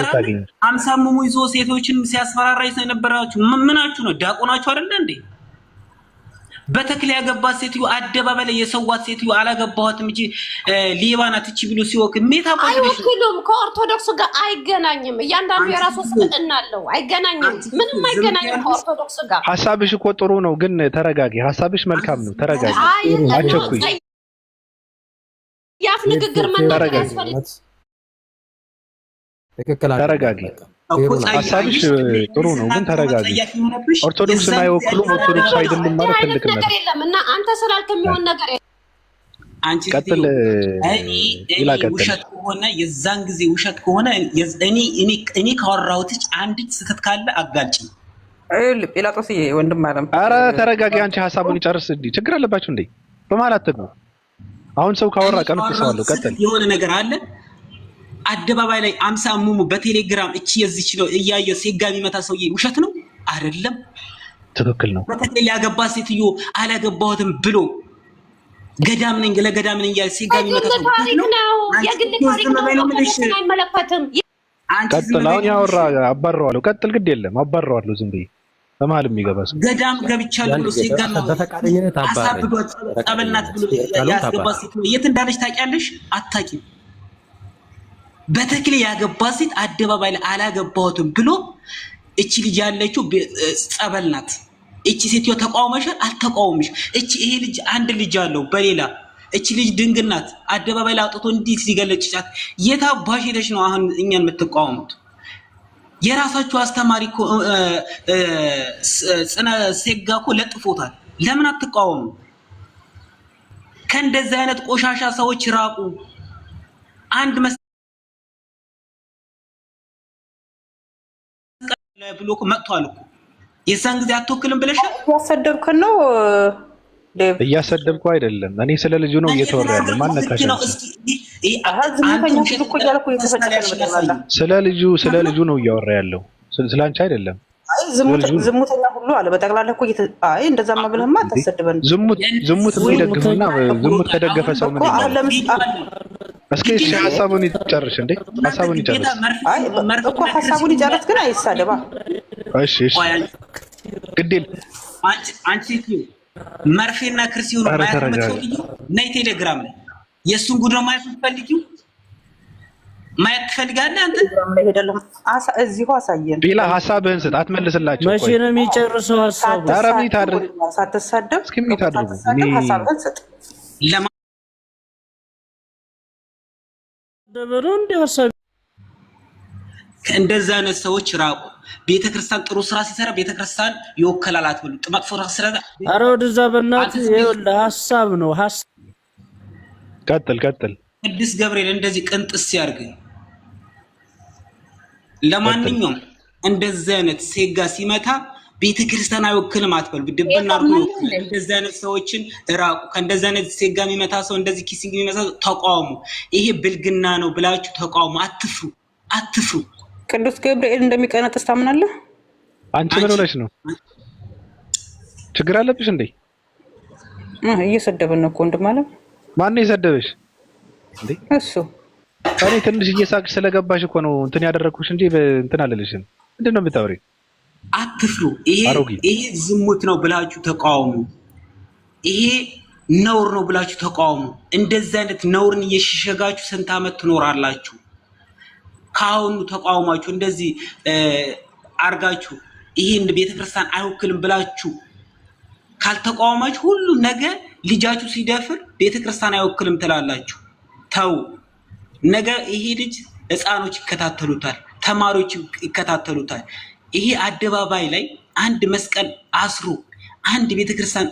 ታገኝ።
50 ሙሙ ይዞ ሴቶችን ሲያስፈራራ የነበራችሁ ምናችሁ ነው? ዲያቆናችሁ አይደለ እንዴ? በተክል ያገባት ሴትዮ አደባባይ ላይ የሰዋት ሴትዮ አላገባኋትም እንጂ ሌባ ናት እቺ ብሎ ሲወክል
አይወክሉም። ከኦርቶዶክስ ጋር አይገናኝም። እያንዳንዱ የራሱ ስብዕና አለው። አይገናኝም። ምንም አይገናኝም ከኦርቶዶክስ ጋር።
ሐሳብሽ እኮ ጥሩ ነው ግን ተረጋጊ። ሐሳብሽ መልካም ነው። ተረጋጊ። አቸኩይ።
ያፍ ንግግር መናገር ያስፈልጋል።
ተረጋጊ። ሐሳብሽ ጥሩ ነው ግን ተረጋጊ። ኦርቶዶክስን አይወክሉም፣ ኦርቶዶክስ አይደሉም ማለት ትልቅ ነገር
የለም እና አንተ ስላልክ የሚሆን ነገር
አንቺ
ቀጥል።
ውሸት ከሆነ የዛን ጊዜ ውሸት ከሆነ እኔ ካወራሁት አንዲት ስህተት ካለ አጋጭ።
ጲላጦስ ወንድም አለም።
ኧረ ተረጋጊ። አንቺ ሐሳቡን ይጨርስ። እንዴ ችግር አለባችሁ እንዴ? በማለት ነው አሁን ሰው ካወራ ቀንጥሰዋለሁ። ቀጥል።
የሆነ ነገር አለ አደባባይ ላይ 50 ሙሙ በቴሌግራም እቺ የዚች ነው እያየ ሴጋ የሚመታ ሰውዬ ውሸት ነው አይደለም?
ትክክል ነው።
በተክል ያገባ ሴትዮ አላገባሁትም ብሎ ገዳም ነኝ ለገዳም ነኝ እያለ ሴጋ የሚመታ ሰው ውሸት ነው።
የግል ታሪክ ነው። አይመለከትም።
ቀጥል። አሁን ያወራ አባረዋለሁ። ቀጥል። ግድ የለም አባረዋለሁ። ዝም ብዬ በመሀል የሚገባ ሰው
ገዳም ገብቻለሁ ብሎ ሴጋ ነው
በፈቃደኝነት
አሳብዶ ጠበልናት ብሎ ያስገባ ሴትዮ የት እንዳለች ታውቂያለሽ? አታውቂም። በተክል ያገባ ሴት አደባባይ ላይ አላገባሁትም ብሎ እቺ ልጅ ያለችው ጸበል ናት። እቺ ሴትዮ ተቃውመሻል? አልተቃወምሽ። እቺ ይሄ ልጅ አንድ ልጅ አለው በሌላ እቺ ልጅ ድንግል ናት። አደባባይ ላይ አውጥቶ እንዴት ሲገለጭቻት የታባሽ ሄደሽ ነው አሁን እኛን የምትቃወሙት? የራሳችሁ አስተማሪ እኮ ጽነ ሴጋ እኮ ለጥፎታል። ለምን አትቃወሙ? ከእንደዚህ አይነት ቆሻሻ ሰዎች ራቁ። አንድ ብሎ መጥቷል እኮ የዛን ጊዜ አትወክልም ብለሻል።
ያሰደብከን ነው ዴቭ?
እያሰደብኩ አይደለም። እኔ ስለ ልጁ ነው እየተወራ ያለው። ማነካሽ ነው? ስለ ልጁ ነው እያወራ ያለው። ስለ አንቺ አይደለም።
ዝሙተኛ ሁሉ አለ በጠቅላላ እኮ አይ እንደዛማ ብለህማ አታሰድበን።
ዝሙት የሚደግፍና ዝሙት ከደገፈ ሰው ምን ይላል? እስኪ ሐሳቡን ይጨርሽ እንዴ? ሐሳቡን ይጨርስ።
አይ እኮ ሐሳቡን ይጨርስ ግን አይሳደባ።
እሺ ግዴል
አንቺ መርፌና ክርስቲያኑ ማየት የምትፈልጊው ነይ ቴሌግራም ላይ የእሱን ጉድ ነው ማየት የምትፈልጊው? ማየት ትፈልጋለህ አንተ?
እዚሁ አሳየን።
ቢላ ሐሳብህን ስጥ፣ አትመልስላቸው።
መቼ ነው የሚጨርሰው ሐሳቡ?
አረቢት አድርግ፣
ሳትሳደብ
እስኪሚት አድርጉ።
ሐሳብህን ስጥ።
ደበሩ እንደ ሐሳብ
ከእንደዛ አይነት ሰዎች ራቁ። ቤተክርስቲያን ጥሩ ስራ ሲሰራ ቤተክርስቲያን ይወከላል አትበሉ። መጥፎ ስራ ሲሰራ
ኧረ ወደዛ በእናትህ ይኸውልህ ሐሳብ ነው።
ቀጥል።
ቅዱስ ገብርኤል እንደዚህ ቅንጥስ ያርግ። ለማንኛውም እንደዚህ አይነት ሴጋ ሲመታ ቤተክርስቲያን አይወክልም አትበሉ። ድብና አርጎ ይወክል። እንደዚህ አይነት ሰዎችን ራቁ። ከእንደዚህ አይነት ሴጋ የሚመታ ሰው እንደዚህ ኪሲንግ የሚመታ ተቃውሙ። ይሄ ብልግና ነው ብላችሁ ተቃውሙ። አትፍሩ።
ቅዱስ ገብርኤል እንደሚቀነጥስ ታምናለህ?
አንቺ ምን ሆነሽ ነው? ችግር አለብሽ እንዴ?
እየሰደበን ነው እኮ ወንድም አለ።
ማን የሰደበሽ እንዴ?
እሱ
እኔ ትንሽ እየሳቅሽ ስለገባሽ እኮ ነው እንትን ያደረኩሽ እንጂ እንትን አልልሽም። ምንድን ነው የምታወሪው?
አትፍሩ። ይሄ ዝሙት ነው ብላችሁ ተቃውሙ። ይሄ ነውር ነው ብላችሁ ተቃውሙ። እንደዚህ አይነት ነውርን እየሸሸጋችሁ ስንት ዓመት ትኖራላችሁ? ካሁኑ ተቃውማችሁ እንደዚህ አርጋችሁ ይሄን ቤተክርስቲያን አይወክልም ብላችሁ ካልተቃውማችሁ ሁሉ ነገ ልጃችሁ ሲደፍር ቤተክርስቲያን አይወክልም ትላላችሁ። ተው። ነገ ይሄ ልጅ ህፃኖች ይከታተሉታል፣ ተማሪዎች ይከታተሉታል። ይሄ አደባባይ ላይ አንድ መስቀል አስሮ አንድ ቤተክርስቲያን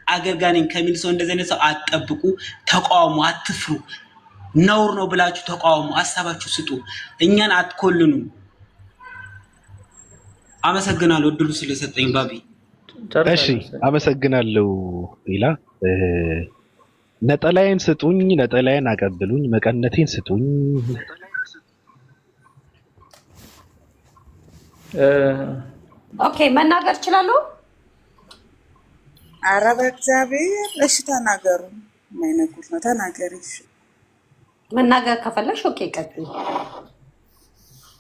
አገልጋይ ነኝ ከሚል ሰው እንደዚህ አይነት ሰው አትጠብቁ። ተቃውሙ፣ አትፍሩ። ነውር ነው ብላችሁ ተቃውሙ። ሐሳባችሁ ስጡ። እኛን አትኮልኑ። አመሰግናለሁ እድሉ ስለሰጠኝ ባቢ።
እሺ አመሰግናለሁ። ቢላ ነጠላዬን ስጡኝ፣ ነጠላዬን አቀብሉኝ፣ መቀነቴን ስጡኝ።
ኦኬ መናገር እችላለሁ?
ኧረ በእግዚአብሔር እሺ ተናገሩ። ማይነኩት ነው ተናገሪ።
መናገር ከፈለሽ ኦኬ ቀጥይ።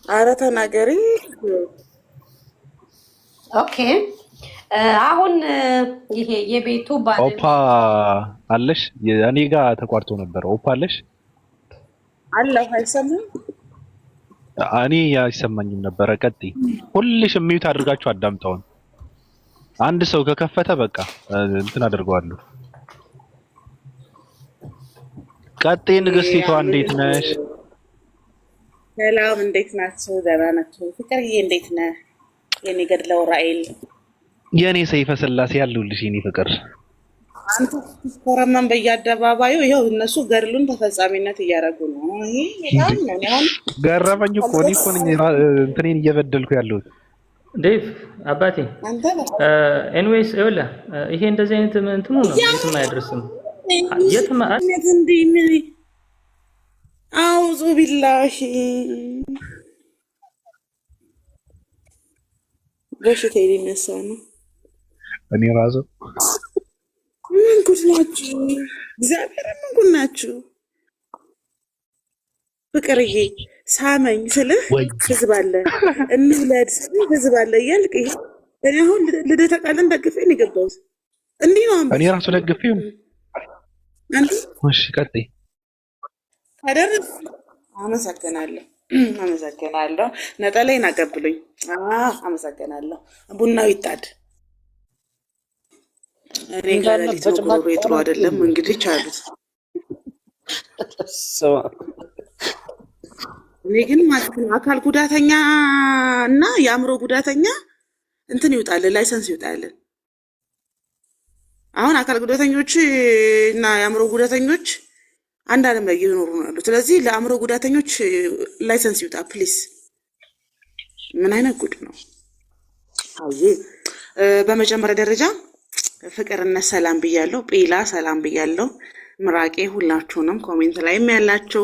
ኧረ ተናገሪ።
ኦኬ አሁን ይሄ የቤቱ ባለ
ኦፓ አለሽ? እኔ ጋር ተቋርጦ ነበር። ኦፓ አለሽ?
አለሁ። አይሰማም?
እኔ አይሰማኝም ነበረ። ቀጥይ። ሁልሽም ሚዩት አድርጋችሁ አዳምጣውን። አንድ ሰው ከከፈተ በቃ እንትን አድርገዋለሁ። ቀጥይ። ንግስቲቷ እንዴት ነሽ?
ሰላም፣ እንዴት ናችሁ? ደህና ናችሁ? ፍቅርዬ እንዴት ነህ? የኔ ገድለው ራኤል፣
የኔ ሰይፈ ስላሴ ያሉልሽ የኔ ፍቅር።
አንተ ኮረመን በየአደባባዩ ይኸው እነሱ ገድሉን ተፈጻሚነት እያደረጉ ነው። ይሄ በጣም ነው ያው
ገረመኝ እኮ እኔ እኮ ነኝ እንትኔን እየበደልኩ ያለሁት።
ዴቭ አባቴ ኤኒዌይስ ይኸውልህ ይሄ እንደዚህ አይነት እንትኑ ነው የትም አይደርስም። የትም
እንዲህ አውዙ ቢላሂ በሽታ የሚነሳ ነው።
እኔ ራሱ
ምን ጉድ ናችሁ? እግዚአብሔር ምን ጉድ ናችሁ? ፍቅርዬ ሳመኝ ስልህ ህዝብ አለ እንውለድ ህዝብ አለ እያልክ ይሄ እኔ አሁን ልደተ ቃልን ደግፌ ነው የገባሁት። እንዲህ ነው
እኔ ራሱ ደግፌ ነው። እሺ ቀጥይ።
አደረስ አመሰግናለሁ። ነጠላዬን አቀብሉኝ። አመሰግናለሁ። ቡናው ይጣድ። እኔ ጋር ለሊት ጥሩ አይደለም እንግዲህ ቻሉት። እኔ ግን ማለት ነው አካል ጉዳተኛ እና የአእምሮ ጉዳተኛ እንትን ይውጣልን፣ ላይሰንስ ይውጣልን። አሁን አካል ጉዳተኞች እና የአእምሮ ጉዳተኞች አንድ ዓለም ላይ እየኖሩ ነው ያሉት። ስለዚህ ለአእምሮ ጉዳተኞች ላይሰንስ ይውጣ ፕሊስ። ምን አይነት ጉድ ነው? አይ በመጀመሪያ ደረጃ ፍቅርነት ሰላም ብያለሁ። ጲላ ሰላም ብያለሁ። ምራቄ ሁላችሁንም ኮሜንት ላይም ያላችሁ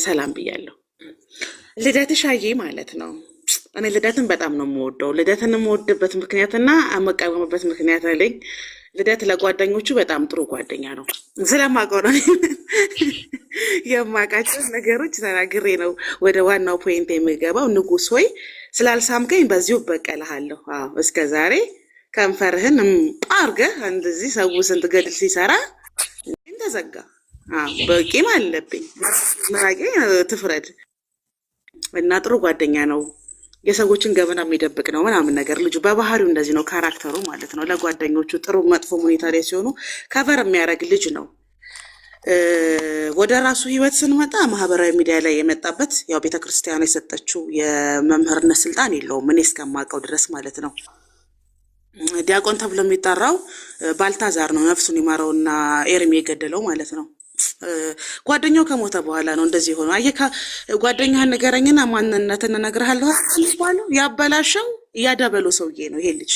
ሰላም ብያለሁ። ልደትሻዬ ማለት ነው። እኔ ልደትን በጣም ነው የምወደው። ልደትን የምወድበት ምክንያትና የምቃወምበት ምክንያት አለኝ። ልደት ለጓደኞቹ በጣም ጥሩ ጓደኛ ነው። ስለማውቀው ነው የማውቃቸው ነገሮች ተናግሬ ነው ወደ ዋናው ፖይንት የሚገባው። ንጉስ ሆይ ስላልሳምከኝ በዚሁ በቀልሃለሁ። አዎ እስከ ዛሬ ከንፈርህን አርገህ እንደዚህ ሰው ስንት ገድል ሲሰራ ተዘጋ። በቂም አለብኝ መራቄ ትፍረድ እና ጥሩ ጓደኛ ነው። የሰዎችን ገበና የሚደብቅ ነው ምናምን ነገር ልጁ በባህሪው እንደዚህ ነው ካራክተሩ ማለት ነው። ለጓደኞቹ ጥሩ መጥፎ ሁኔታ ላይ ሲሆኑ ከቨር የሚያደርግ ልጅ ነው። ወደ ራሱ ህይወት ስንመጣ ማህበራዊ ሚዲያ ላይ የመጣበት ያው ቤተክርስቲያን የሰጠችው የመምህርነት ስልጣን የለውም እኔ እስከማውቀው ድረስ ማለት ነው። ዲያቆን ተብሎ የሚጠራው ባልታዛር ነው ነፍሱን ይማረውና ኤርሚ የገደለው ማለት ነው። ጓደኛው ከሞተ በኋላ ነው እንደዚህ ሆኖ አየካ ጓደኛህን ንገረኝና ማንነትን እነግርሃለሁ ባለው ያበላሸው ያደበሎ ሰውዬ ነው ይሄ ልጅ።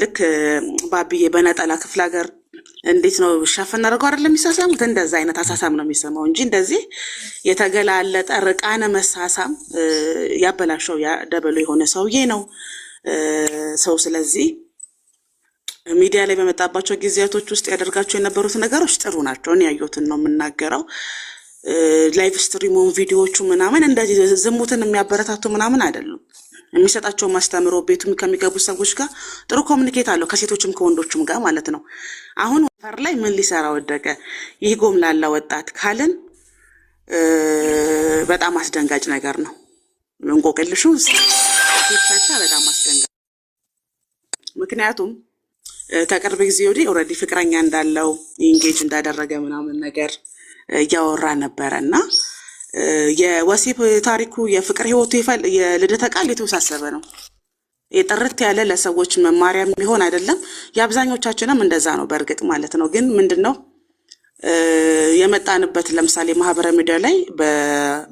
ልክ ባብዬ በነጠላ ክፍለ ሀገር እንዴት ነው ሻፈን አድርገው አይደለም የሚሳሳሙት? እንደዛ አይነት አሳሳም ነው የሚሰማው እንጂ እንደዚህ የተገላለጠ ርቃነ መሳሳም ያበላሸው ያ ደበሎ የሆነ ሰውዬ ነው ሰው። ስለዚህ ሚዲያ ላይ በመጣባቸው ጊዜያቶች ውስጥ ያደርጋቸው የነበሩት ነገሮች ጥሩ ናቸው። እኔ ያየሁትን ነው የምናገረው። ላይቭ ስትሪሙን ቪዲዮዎቹ ምናምን እንደዚህ ዝሙትን የሚያበረታቱ ምናምን አይደሉም። የሚሰጣቸው ማስተምሮ ቤቱም ከሚገቡ ሰዎች ጋር ጥሩ ኮሚኒኬት አለው ከሴቶችም ከወንዶችም ጋር ማለት ነው። አሁን ወፈር ላይ ምን ሊሰራ ወደቀ ይህ ጎምላላ ወጣት ካልን በጣም አስደንጋጭ ነገር ነው። እንቆቅልሹ ሲፈታ በጣም አስደንጋጭ። ምክንያቱም ከቅርብ ጊዜ ወዲህ ኦልሬዲ ፍቅረኛ እንዳለው ኢንጌጅ እንዳደረገ ምናምን ነገር እያወራ ነበረ እና የወሲብ ታሪኩ የፍቅር ህይወቱ የልደተ ቃል የተወሳሰበ ነው። የጥርት ያለ ለሰዎች መማሪያ የሚሆን አይደለም። የአብዛኞቻችንም እንደዛ ነው በእርግጥ ማለት ነው። ግን ምንድነው የመጣንበት ለምሳሌ ማህበራዊ ሚዲያ ላይ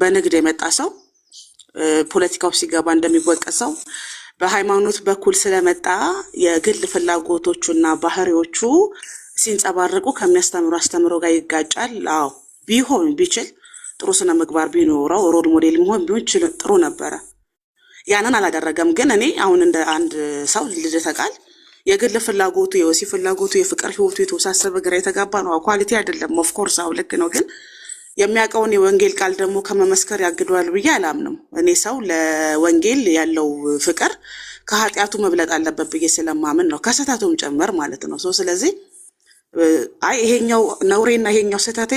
በንግድ የመጣ ሰው ፖለቲካው ሲገባ እንደሚወቀሰው በሃይማኖት በኩል ስለመጣ የግል ፍላጎቶቹና ባህሪዎቹ ሲንጸባረቁ ከሚያስተምሩ አስተምሮ ጋር ይጋጫል። አዎ ቢሆን ቢችል ጥሩ ስነ ምግባር ቢኖረው ሮል ሞዴል መሆን ቢሆን ጥሩ ነበረ። ያንን አላደረገም። ግን እኔ አሁን እንደ አንድ ሰው ልደተ ቃል የግል ፍላጎቱ የወሲብ ፍላጎቱ የፍቅር ህይወቱ የተወሳሰበ ግራ የተጋባ ነው። ኳሊቲ አይደለም። ኦፍ ኮርስ አው ልክ ነው። ግን የሚያውቀውን የወንጌል ቃል ደግሞ ከመመስከር ያግደዋል ብዬ አላምንም። እኔ ሰው ለወንጌል ያለው ፍቅር ከኃጢአቱ መብለጥ አለበት ብዬ ስለማምን ነው፣ ከስህተቱም ጭምር ማለት ነው። ስለዚህ አይ ይሄኛው ነውሬና ይሄኛው ስህተቴ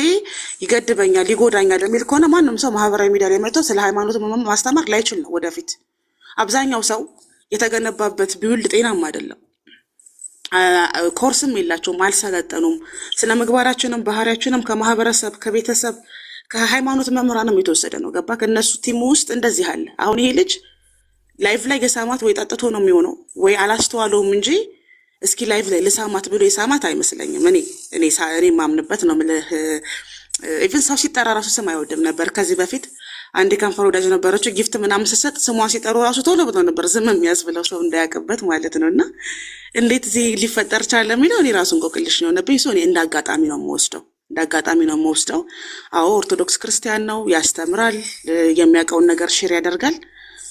ይገድበኛል ይጎዳኛል የሚል ከሆነ ማንም ሰው ማህበራዊ ሚዲያ ላይ መጥቶ ስለ ሃይማኖት ማስተማር ላይችል ነው ወደፊት። አብዛኛው ሰው የተገነባበት ቢውልድ ጤናም አይደለም። ኮርስም የላቸውም፣ አልሰለጠኑም። ስነ ምግባራችንም ባህሪያችንም ከማህበረሰብ ከቤተሰብ ከሃይማኖት መምህራንም የተወሰደ ነው። ገባ? ከነሱ ቲም ውስጥ እንደዚህ አለ። አሁን ይሄ ልጅ ላይፍ ላይ የሳማት ወይ ጠጥቶ ነው የሚሆነው ወይ አላስተዋለውም እንጂ እስኪ ላይቭ ላይ ልሳማት ብሎ የሳማት አይመስለኝም። እኔ ማምንበት ነው የምልህ። ኢቭን ሰው ሲጠራ ራሱ ስም አይወድም ነበር። ከዚህ በፊት አንድ ከንፈር ወዳጅ ነበረችው ጊፍት ምናምን ስትሰጥ ስሟን ሲጠሩ ራሱ ቶሎ ብሎ ነበር ዝም የሚያስብለው ሰው እንዳያውቅበት ማለት ነው። እና እንዴት እዚህ ሊፈጠር ቻለ የሚለው እኔ ራሱ እንቆቅልሽ ነው የሆነብኝ። እኔ እንደ አጋጣሚ ነው የምወስደው። አዎ ኦርቶዶክስ ክርስቲያን ነው፣ ያስተምራል፣ የሚያውቀውን ነገር ሼር ያደርጋል።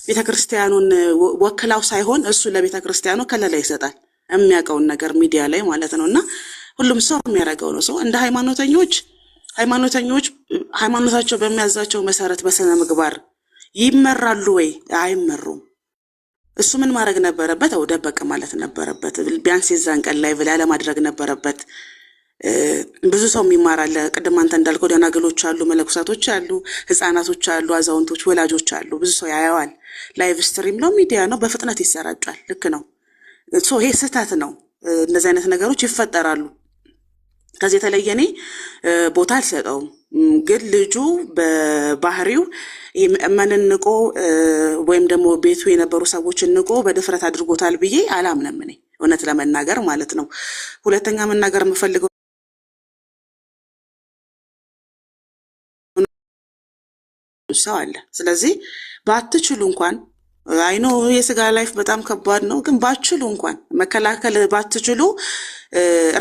ቤተክርስቲያኑን ወክላው ሳይሆን እሱ ለቤተክርስቲያኑ ከለላ ይሰጣል የሚያውቀውን ነገር ሚዲያ ላይ ማለት ነው። እና ሁሉም ሰው የሚያደርገው ነው። ሰው እንደ ሃይማኖተኞች ሃይማኖታቸው በሚያዛቸው መሰረት በስነ ምግባር ይመራሉ ወይ? አይመሩም። እሱ ምን ማድረግ ነበረበት? ደበቅ ማለት ነበረበት። ቢያንስ የዛን ቀን ላይ ብላ ለማድረግ ነበረበት። ብዙ ሰው ይማራል። ቅድም አንተ እንዳልከው ደናግሎች አሉ፣ መለኩሳቶች አሉ፣ ህፃናቶች አሉ፣ አዛውንቶች፣ ወላጆች አሉ። ብዙ ሰው ያየዋል። ላይቭ ስትሪም ነው፣ ሚዲያ ነው፣ በፍጥነት ይሰራጫል። ልክ ነው። ይሄ ስህተት ነው። እንደዚህ አይነት ነገሮች ይፈጠራሉ። ከዚህ የተለየ እኔ ቦታ አልሰጠውም። ግን ልጁ በባህሪው ምእመንን ንቆ ወይም ደግሞ ቤቱ የነበሩ ሰዎችን ንቆ በድፍረት አድርጎታል ብዬ አላምንም እኔ እውነት ለመናገር ማለት ነው። ሁለተኛ መናገር የምፈልገው ሰው አለ። ስለዚህ ባትችሉ እንኳን አይኖ የስጋ ላይፍ በጣም ከባድ ነው። ግን ባትችሉ እንኳን መከላከል ባትችሉ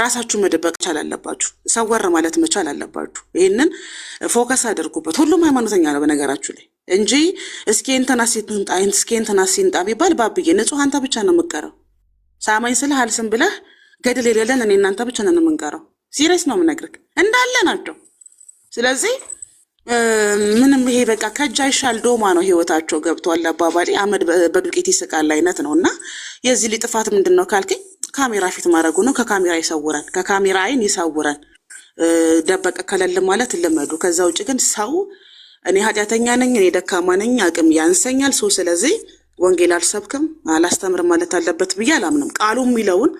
ራሳችሁ መደበቅ መቻል አለባችሁ። ሰወር ማለት መቻል አለባችሁ። ይሄንን ፎከስ አድርጉበት። ሁሉም ሃይማኖተኛ ነው በነገራችሁ ላይ እንጂ እስኪ እንትና ሲንጣ እስኪ እንትና ሲንጣ ቢባል ባብዬ ንጹህ አንተ ብቻ ነው የምትቀረው። ሳማኝ ስለ አልስም ብለህ ገድል የሌለን እኔ እናንተ ብቻ ነን የምንቀረው። ሲሪየስ ነው የምነግርህ፣ እንዳለ ናቸው። ስለዚህ ምንም ይሄ በቃ ከእጅ አይሻል ዶማ ነው ህይወታቸው። ገብቷል አባባሌ። አመድ በዱቄት ይስቃል አይነት ነው። እና የዚህ ሊጥፋት ምንድን ነው ካልከኝ ካሜራ ፊት ማድረጉ ነው። ከካሜራ ይሰውረን፣ ከካሜራ አይን ይሰውረን። ደበቀ ከለል ማለት ልመዱ። ከዛ ውጭ ግን ሰው እኔ ኃጢአተኛ ነኝ፣ እኔ ደካማ ነኝ፣ አቅም ያንሰኛል ሰው ስለዚህ ወንጌል አልሰብክም አላስተምርም ማለት አለበት ብዬ አላምንም። ቃሉ የሚለውን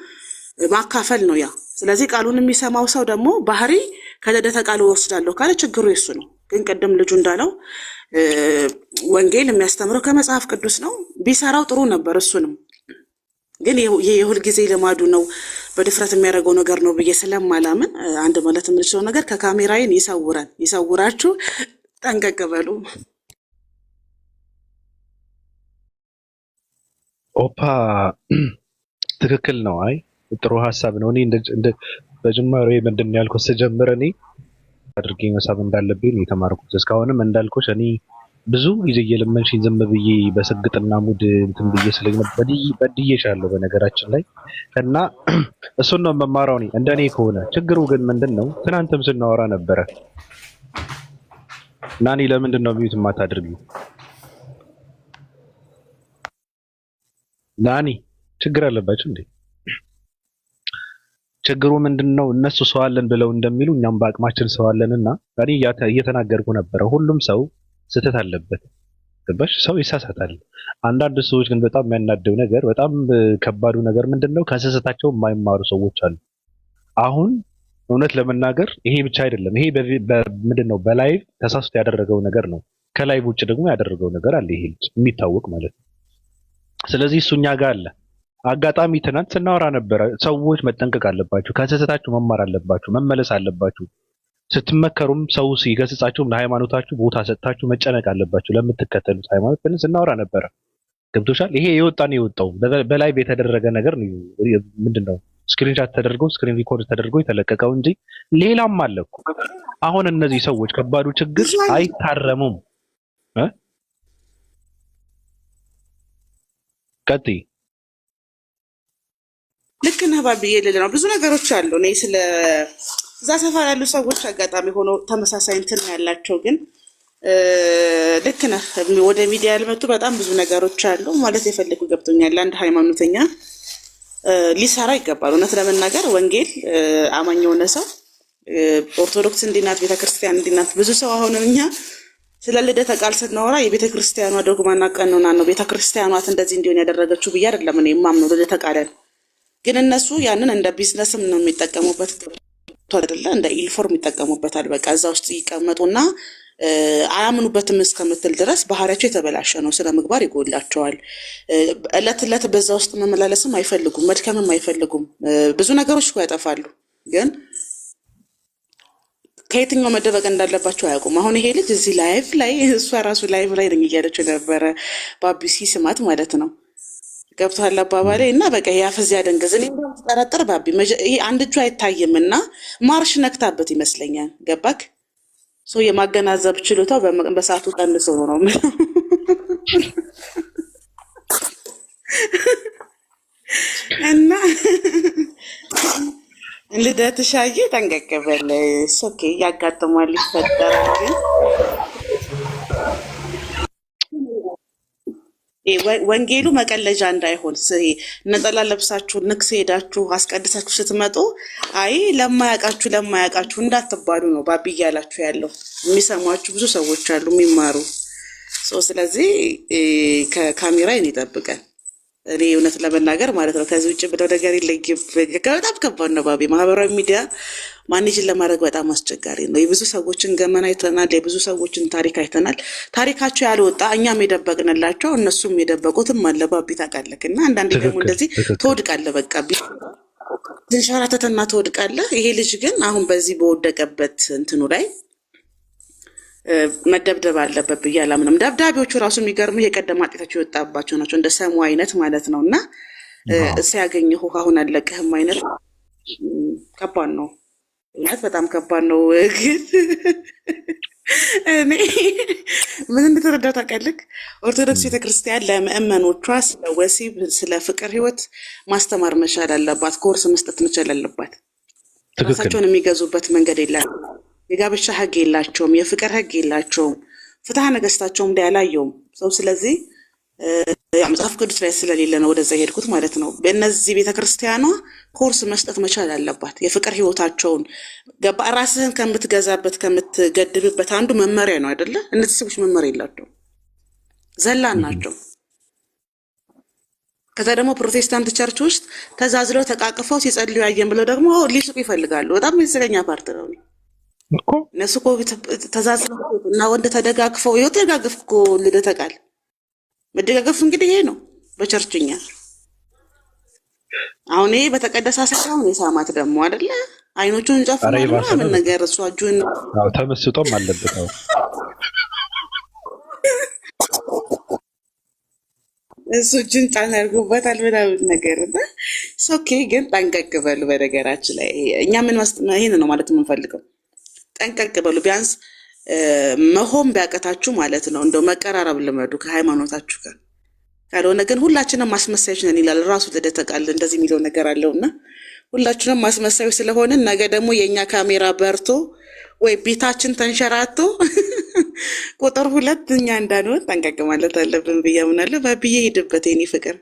ማካፈል ነው ያ። ስለዚህ ቃሉን የሚሰማው ሰው ደግሞ ባህሪ ከልደተ ቃሉ ወስዳለሁ ካለ ችግሩ የሱ ነው። ግን ቅድም ልጁ እንዳለው ወንጌል የሚያስተምረው ከመጽሐፍ ቅዱስ ነው። ቢሰራው ጥሩ ነበር እሱንም። ግን የሁል ጊዜ ልማዱ ነው በድፍረት የሚያደርገው ነገር ነው ብዬ ስለማላምን አንድ ማለት የምንችለው ነገር ከካሜራዬን ይሰውረን፣ ይሰውራችሁ፣ ጠንቀቅ በሉ።
ኦፓ ትክክል ነው። አይ ጥሩ ሀሳብ ነው። እኔ እንደ በጅማሬ ምንድን ነው ያልኩት ስጀምር እኔ አድርጌ መሳብ እንዳለብኝ የተማርኩት። እስካሁንም እንዳልኩሽ እኔ ብዙ ጊዜ እየለመንሽኝ ዝም ብዬ በስግጥና ሙድ እንትን ብዬ ስለነበር በድዬሻለሁ በነገራችን ላይ እና እሱን ነው መማራው። እኔ እንደኔ ከሆነ ችግሩ ግን ምንድነው ትናንትም ስናወራ ነበረ ናኒ ለምንድን ነው ሚዩት የማታደርጊው? ናኒ ችግር አለባችሁ እንዴ? ችግሩ ምንድነው? እነሱ ሰው አለን ብለው እንደሚሉ እኛም በአቅማችን ሰው አለንና እኔ እየተናገርኩ ነበረ። ሁሉም ሰው ስህተት አለበት። ገባሽ? ሰው ይሳሳታል። አንዳንድ ሰዎች ግን በጣም የሚያናደው ነገር በጣም ከባዱ ነገር ምንድነው? ከስህተታቸው የማይማሩ ሰዎች አሉ። አሁን እውነት ለመናገር ይሄ ብቻ አይደለም። ይሄ ምንድነው በላይቭ ተሳስቶ ያደረገው ነገር ነው። ከላይቭ ውጭ ደግሞ ያደረገው ነገር አለ። ይሄ ልጅ የሚታወቅ ማለት ነው። ስለዚህ እሱኛ ጋር አለ። አጋጣሚ ትናንት ስናወራ ነበረ። ሰዎች መጠንቀቅ አለባችሁ፣ ከስህተታችሁ መማር አለባችሁ፣ መመለስ አለባችሁ። ስትመከሩም ሰው ሲገስጻችሁም ለሃይማኖታችሁ ቦታ ሰጥታችሁ መጨነቅ አለባችሁ ለምትከተሉት ሃይማኖት ብለን ስናወራ ነበረ። ገብቶሻል? ይሄ የወጣው በላይቭ የተደረገ ነገር ነው። ምንድነው ስክሪንሻት ተደርጎ ስክሪን ሪኮርድ ተደርጎ የተለቀቀው እንጂ ሌላም አለ እኮ። አሁን እነዚህ ሰዎች ከባዱ ችግር አይታረሙም። ቀጥይ።
ልክ ነህ ባብዬ ልል ነው። ብዙ ነገሮች አሉ። እኔ ስለ እዛ ሰፈር ያሉ ሰዎች አጋጣሚ ሆኖ ተመሳሳይ እንትን ያላቸው ግን ልክ ነህ። ወደ ሚዲያ ያልመጡ በጣም ብዙ ነገሮች አሉ ማለት የፈለጉ ገብቶኛል። አንድ ሃይማኖተኛ ሊሰራ ይገባል። እውነት ለመናገር ወንጌል አማኝ የሆነ ሰው ኦርቶዶክስ እንዲናት፣ ቤተክርስቲያን እንዲናት። ብዙ ሰው አሁን እኛ ስለ ልደተ ቃል ስናወራ የቤተክርስቲያኗ ዶግማና ቀኖና ነው ቤተክርስቲያኗት እንደዚህ እንዲሆን ያደረገችው ብዬ አይደለም እኔ የማምነው ልደተ ቃልን። ግን እነሱ ያንን እንደ ቢዝነስም ነው የሚጠቀሙበት አይደለ? እንደ ኢልፎርም ይጠቀሙበታል። በቃ እዛ ውስጥ ይቀመጡና አያምኑበትም እስከምትል ድረስ ባህሪያቸው የተበላሸ ነው። ስነ ምግባር ይጎላቸዋል። እለት እለት በዛ ውስጥ መመላለስም አይፈልጉም፣ መድከምም አይፈልጉም። ብዙ ነገሮች እኮ ያጠፋሉ፣ ግን ከየትኛው መደበቅ እንዳለባቸው አያውቁም። አሁን ይሄ ልጅ እዚህ ላይቭ ላይ እሷ ራሱ ላይቭ ላይ ነኝ እያለች ነበረ ባቢሲ ስማት ማለት ነው። ገብቶሃል አባባሌ? እና በቃ ያፈዝ ያደንገዝ እኔ ጠረጥር ባቢ ይሄ አንድ እጁ አይታይም እና ማርሽ ነክታበት ይመስለኛል። ገባክ? ሰው የማገናዘብ ችሎታው በሰዓቱ ቀንሶ ነው እና ልደትሻዬ ጠንቀቅ በል። ኦኬ ያጋጥማል፣ ይፈጠራል። ግን ወንጌሉ መቀለጃ እንዳይሆን ነጠላ ለብሳችሁ ንግስ ሄዳችሁ አስቀድሳችሁ ስትመጡ አይ ለማያውቃችሁ እንዳትባሉ ነው ባቢ እያላችሁ ያለው። የሚሰሟችሁ ብዙ ሰዎች አሉ የሚማሩ ሰው። ስለዚህ ከካሜራ ይጠብቀን። እኔ እውነት ለመናገር ማለት ነው ከዚህ ውጭ ብለው ነገር ይለይም። በጣም ከባድ ነው ባቢ። ማህበራዊ ሚዲያ ማኔጅን ለማድረግ በጣም አስቸጋሪ ነው። የብዙ ሰዎችን ገመና አይተናል፣ የብዙ ሰዎችን ታሪክ አይተናል። ታሪካቸው ያልወጣ እኛም የደበቅንላቸው እነሱም የደበቁትም አለ ባቢ ታውቃለህ። እና አንዳንዴ ደግሞ እንደዚህ ትወድቃለህ፣ በቃ ትንሸራተትና ትወድቃለህ። ይሄ ልጅ ግን አሁን በዚህ በወደቀበት እንትኑ ላይ መደብደብ አለበት ብዬ አላምንም። ደብዳቤዎቹ ራሱ የሚገርሙ የቀደም አጤታቸው የወጣባቸው ናቸው፣ እንደ ሰሙ አይነት ማለት ነው። እና ሲያገኘሁ አሁን አለቅህም አይነት ከባድ ነው፣ እውነት በጣም ከባድ ነው። ግን እኔ ምን እንደተረዳ ታውቃለህ? ኦርቶዶክስ ቤተክርስቲያን ለምእመኖቿ ስለ ወሲብ፣ ስለ ፍቅር ህይወት ማስተማር መቻል አለባት፣ ኮርስ መስጠት መቻል አለባት። ራሳቸውን የሚገዙበት መንገድ የለም። የጋብቻ ህግ የላቸውም፣ የፍቅር ህግ የላቸውም፣ ፍትሐ ነገስታቸውም ላይ አላየውም ሰው። ስለዚህ መጽሐፍ ቅዱስ ላይ ስለሌለ ነው ወደዛ ሄድኩት ማለት ነው። በእነዚህ ቤተክርስቲያኗ ኮርስ መስጠት መቻል አለባት። የፍቅር ህይወታቸውን ገባ ራስህን ከምትገዛበት ከምትገድብበት አንዱ መመሪያ ነው አይደለ? እነዚህ ሰዎች መመሪያ የላቸውም፣ ዘላን ናቸው። ከዛ ደግሞ ፕሮቴስታንት ቸርች ውስጥ ተዛዝለው ተቃቅፈው ሲጸልዩ ያየን ብለው ደግሞ ሊስቁ ይፈልጋሉ። በጣም የዘገኛ ፓርት ነው እኮ እነሱ እኮ ተዛዝለው እና ወንድ ተደጋግፈው ይወጥ ተደጋግፍ እኮ ልደተ ቃል መደጋገፍ እንግዲህ ይሄ ነው በቸርችኛ። አሁን ይሄ በተቀደሰ ሳይሆን የሳማት ደግሞ አይደለ አይኖቹን ጨፍኖ ምን ነገር እሷ እጁን
ተመስጦም አለበት ነው
እሱ እጁን ጫን አድርጎበታል ምናምን ነገር እና ኦኬ። ግን ጠንቀቅ በሉ። በነገራችን ላይ እኛ ምን ይሄን ነው ማለት የምንፈልገው፣ ጠንቀቅ በሉ። ቢያንስ መሆን ቢያቀታችሁ ማለት ነው እንደው መቀራረብ ልመዱ ከሃይማኖታችሁ ጋር። ካልሆነ ግን ሁላችንም ማስመሳዮች ነን ይላል ራሱ ልደተ ቃል እንደዚህ የሚለው ነገር አለውና ሁላችንም ማስመሳዮች ስለሆነ ነገ ደግሞ የኛ ካሜራ በርቶ ወይ ቤታችን ተንሸራቶ ቁጥር 2 እኛ እንዳንሆን ጠንቀቅ ማለት አለብን ብዬ አምናለሁ። ባብዬ ሄድበት የኔ ፍቅር።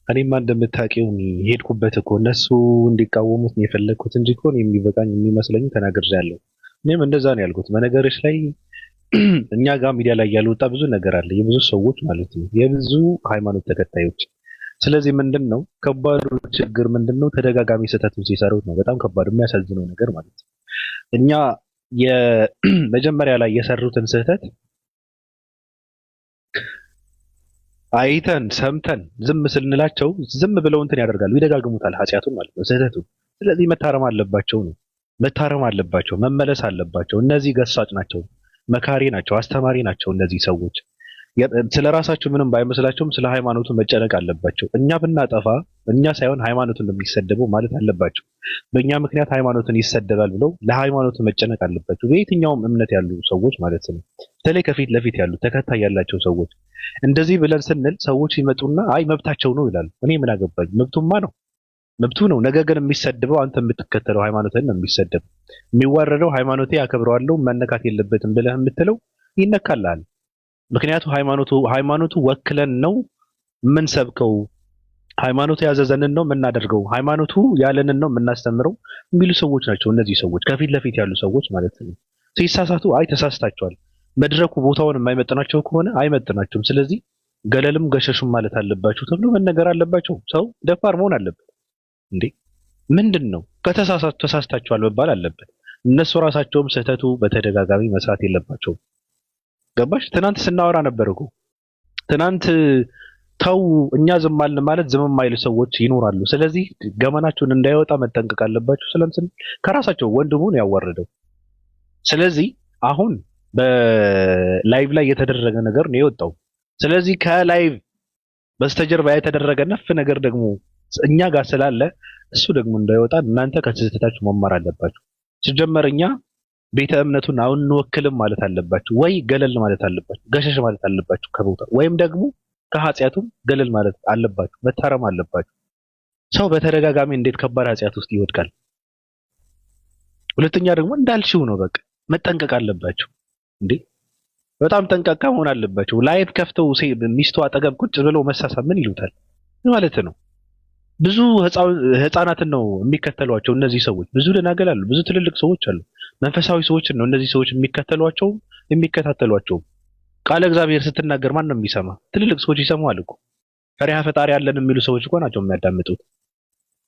እኔማ እንደምታውቂው ሄድኩበት እኮ እነሱ እንዲቃወሙት ነው የፈለግኩት እንጂ እኮ የሚበቃኝ የሚመስለኝ ተናግሬያለሁ። እኔም እንደዛ ነው ያልኩት። በነገርሽ ላይ እኛ ጋር ሚዲያ ላይ ያልወጣ ብዙ ነገር አለ፣ የብዙ ሰዎች ማለት ነው፣ የብዙ ሃይማኖት ተከታዮች። ስለዚህ ምንድነው ከባዱ ችግር ምንድነው? ተደጋጋሚ ስህተቱን ሲሰሩት ነው በጣም ከባድ የሚያሳዝነው ነገር ማለት ነው። እኛ የመጀመሪያ ላይ የሰሩትን ስህተት አይተን ሰምተን ዝም ስንላቸው ዝም ብለው እንትን ያደርጋሉ፣ ይደጋግሙታል ኃጢአቱን ማለት ነው፣ ስህተቱን። ስለዚህ መታረም አለባቸው ነው መታረም አለባቸው፣ መመለስ አለባቸው። እነዚህ ገሳጭ ናቸው፣ መካሪ ናቸው፣ አስተማሪ ናቸው። እነዚህ ሰዎች ስለ ራሳቸው ምንም ባይመስላቸውም ስለ ሃይማኖቱ መጨነቅ አለባቸው። እኛ ብናጠፋ እኛ ሳይሆን ሃይማኖቱን የሚሰደበው ማለት አለባቸው። በእኛ ምክንያት ሃይማኖትን ይሰደባል ብለው ለሃይማኖቱ መጨነቅ አለባቸው። በየትኛውም እምነት ያሉ ሰዎች ማለት ነው። በተለይ ከፊት ለፊት ያሉ ተከታይ ያላቸው ሰዎች እንደዚህ ብለን ስንል ሰዎች ይመጡና አይ መብታቸው ነው ይላሉ። እኔ ምን አገባኝ? መብቱማ ነው፣ መብቱ ነው። ነገር ግን የሚሰደበው አንተ የምትከተለው ሃይማኖትን ነው የሚሰደበው። የሚዋረደው ሃይማኖቴ አከብረዋለሁ መነካት የለበትም ብለህ የምትለው ይነካልሃል። ምክንያቱም ሃይማኖቱ ወክለን ነው የምንሰብከው፣ ሃይማኖቱ ያዘዘንን ነው የምናደርገው፣ ሃይማኖቱ ያለንን ነው የምናስተምረው የሚሉ ሰዎች ናቸው እነዚህ ሰዎች፣ ከፊት ለፊት ያሉ ሰዎች ማለት ነው። ሲሳሳቱ አይ ተሳስታቸዋል፣ መድረኩ ቦታውን የማይመጥናቸው ከሆነ አይመጥናቸውም፣ ስለዚህ ገለልም ገሸሹም ማለት አለባቸው ተብሎ መነገር አለባቸው። ሰው ደፋር መሆን አለበት እንዴ! ምንድን ነው ከተሳሳቱ ተሳስታቸዋል መባል አለበት። እነሱ ራሳቸውም ስህተቱ በተደጋጋሚ መስራት የለባቸውም። ገባሽ? ትናንት ስናወራ ነበር እኮ ትናንት ተው እኛ ዝም አልን ማለት ዝም የማይሉ ሰዎች ይኖራሉ። ስለዚህ ገመናቸውን እንዳይወጣ መጠንቀቅ አለባቸው። ስለምን ከራሳቸው ወንድሙን ያዋረደው። ስለዚህ አሁን በላይቭ ላይ የተደረገ ነገር ነው የወጣው። ስለዚህ ከላይቭ በስተጀርባ የተደረገ ነፍ ነገር ደግሞ እኛ ጋር ስላለ እሱ ደግሞ እንዳይወጣ እናንተ ከስህተታችሁ መማር አለባችሁ። ሲጀመር እኛ ቤተ እምነቱን አሁን እንወክልም ማለት አለባችሁ፣ ወይ ገለል ማለት አለባችሁ፣ ገሸሽ ማለት አለባችሁ ከቦታ፣ ወይም ደግሞ ከኃጢአቱም ገለል ማለት አለባችሁ፣ መታረም አለባችሁ። ሰው በተደጋጋሚ እንዴት ከባድ ኃጢአት ውስጥ ይወድቃል? ሁለተኛ ደግሞ እንዳልሽው ነው፣ በቃ መጠንቀቅ አለባችሁ እንዴ! በጣም ጠንቃቃ መሆን አለባችሁ። ላይቭ ከፍተው ሚስቱ አጠገብ ቁጭ ብለው መሳሳብ ምን ይሉታል ማለት ነው? ብዙ ህፃናትን ነው የሚከተሏቸው እነዚህ ሰዎች። ብዙ ደናገላሉ፣ ብዙ ትልልቅ ሰዎች አሉ፣ መንፈሳዊ ሰዎችን ነው እነዚህ ሰዎች የሚከታተሏቸው። ቃለ እግዚአብሔር ስትናገር ማን ነው የሚሰማ? ትልልቅ ሰዎች ይሰማዋል እኮ። ፈሪሃ ፈጣሪ ያለን የሚሉ ሰዎች እኮ ናቸው የሚያዳምጡት።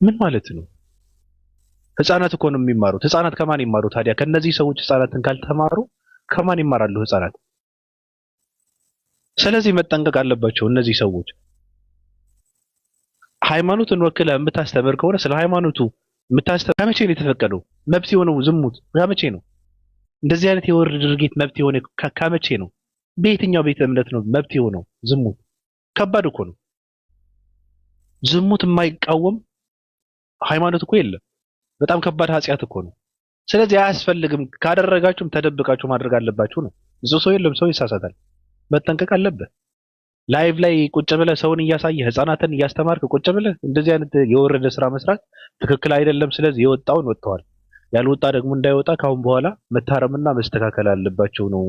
ምን ማለት ነው? ህፃናት እኮ ነው የሚማሩት። ህፃናት ከማን ይማሩ ታዲያ? ከነዚህ ሰዎች ህፃናትን ካልተማሩ ከማን ይማራሉ ህፃናት? ስለዚህ መጠንቀቅ አለባቸው እነዚህ ሰዎች። ሃይማኖትን ወክለ የምታስተምር ከሆነ ስለ ሃይማኖቱ የምታስተምር ከመቼ ነው የተፈቀደው? መብት የሆነው ዝሙት ከመቼ ነው? እንደዚህ አይነት የወርድ ድርጊት መብት የሆነ ከመቼ ነው? በየትኛው ቤተ እምነት ነው መብት የሆነው ዝሙት? ከባድ እኮ ነው። ዝሙት የማይቃወም ሃይማኖት እኮ የለም። በጣም ከባድ ኃጢአት እኮ ነው። ስለዚህ አያስፈልግም። ካደረጋችሁም ተደብቃችሁ ማድረግ አለባችሁ ነው። ብዙ ሰው የለም፣ ሰው ይሳሳታል። መጠንቀቅ አለበት። ላይቭ ላይ ቁጭ ብለህ ሰውን እያሳየ ህፃናትን እያስተማርክ ቁጭ ብለህ እንደዚህ አይነት የወረደ ስራ መስራት ትክክል አይደለም። ስለዚህ የወጣውን ወጥተዋል። ያልወጣ ደግሞ እንዳይወጣ ካሁን በኋላ መታረምና መስተካከል አለባቸው ነው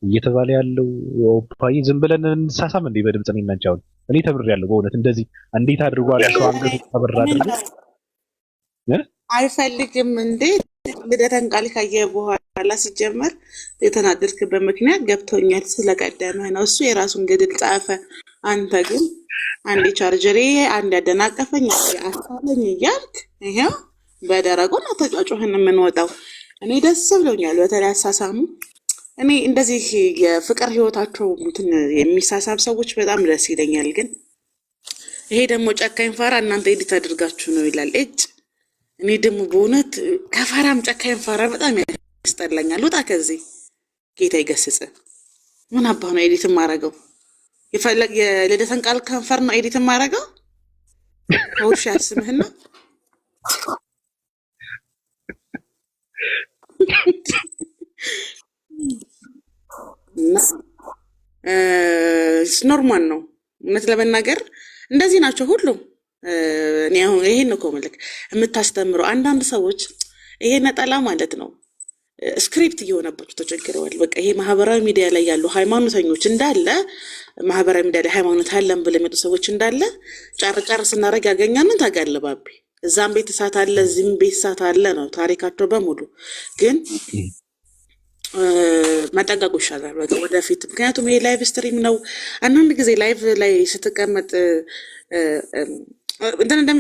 እየተባለ ያለው። ኦፓይ ዝም ብለን እንሳሳም እንዴ በድምጽ ነው እናንቻው። እኔ ተብሬያለሁ በእውነት እንደዚህ እንዴት አድርጎ አለሰው አንገቱ ተበራ አድርጎ
አይፈልግም እንዴ ልደተን ቃል ካየ በኋላ ሲጀመር የተናደድክበት ምክንያት ገብቶኛል። ስለቀደመ ነው እሱ የራሱን ገድል ጻፈ። አንተ ግን አንዴ ቻርጀሬ አንዴ ያደናቀፈኝ አሳለኝ እያልክ ይሄው በደረቁ ነው ተጫጭሆን የምንወጣው። እኔ ደስ ብሎኛል። በተለይ አሳሳሙ እኔ እንደዚህ የፍቅር ህይወታቸው እንትን የሚሳሳብ ሰዎች በጣም ደስ ይለኛል። ግን ይሄ ደግሞ ጨካኝ ፋራ እናንተ ኤዲት አድርጋችሁ ነው ይላል። እኔ ደግሞ በእውነት ከፋራም ጨካኝ ፋራ በጣም ያስጠላኛል። ውጣ ከዚህ ጌታ ይገስጽ። ምን አባ ነው ኤዲት ማረገው? ይፈለግ የልደተን ቃል ከንፈር ነው ኤዲት ማረገው? ከውሻ ያስምህና ኖርማል ነው። እውነት ለመናገር እንደዚህ ናቸው ሁሉም። እኔ አሁን ይሄን ነው ኮመልክ የምታስተምረው። አንዳንድ ሰዎች ይሄ ነጠላ ማለት ነው ስክሪፕት እየሆነባቸው ተቸግረዋል። በቃ ይሄ ማህበራዊ ሚዲያ ላይ ያሉ ሃይማኖተኞች እንዳለ ማህበራዊ ሚዲያ ላይ ሃይማኖት አለን ብለው የሚመጡ ሰዎች እንዳለ ጫር ስናደርግ ያገኛንን ታጋልባቢ። እዛም ቤት እሳት አለ፣ እዚህም ቤት እሳት አለ ነው ታሪካቸው በሙሉ። ግን መጠንቀቁ ይሻላል ወደፊት። ምክንያቱም ይሄ ላይቭ ስትሪም ነው። አንዳንድ ጊዜ ላይቭ ላይ ስትቀመጥ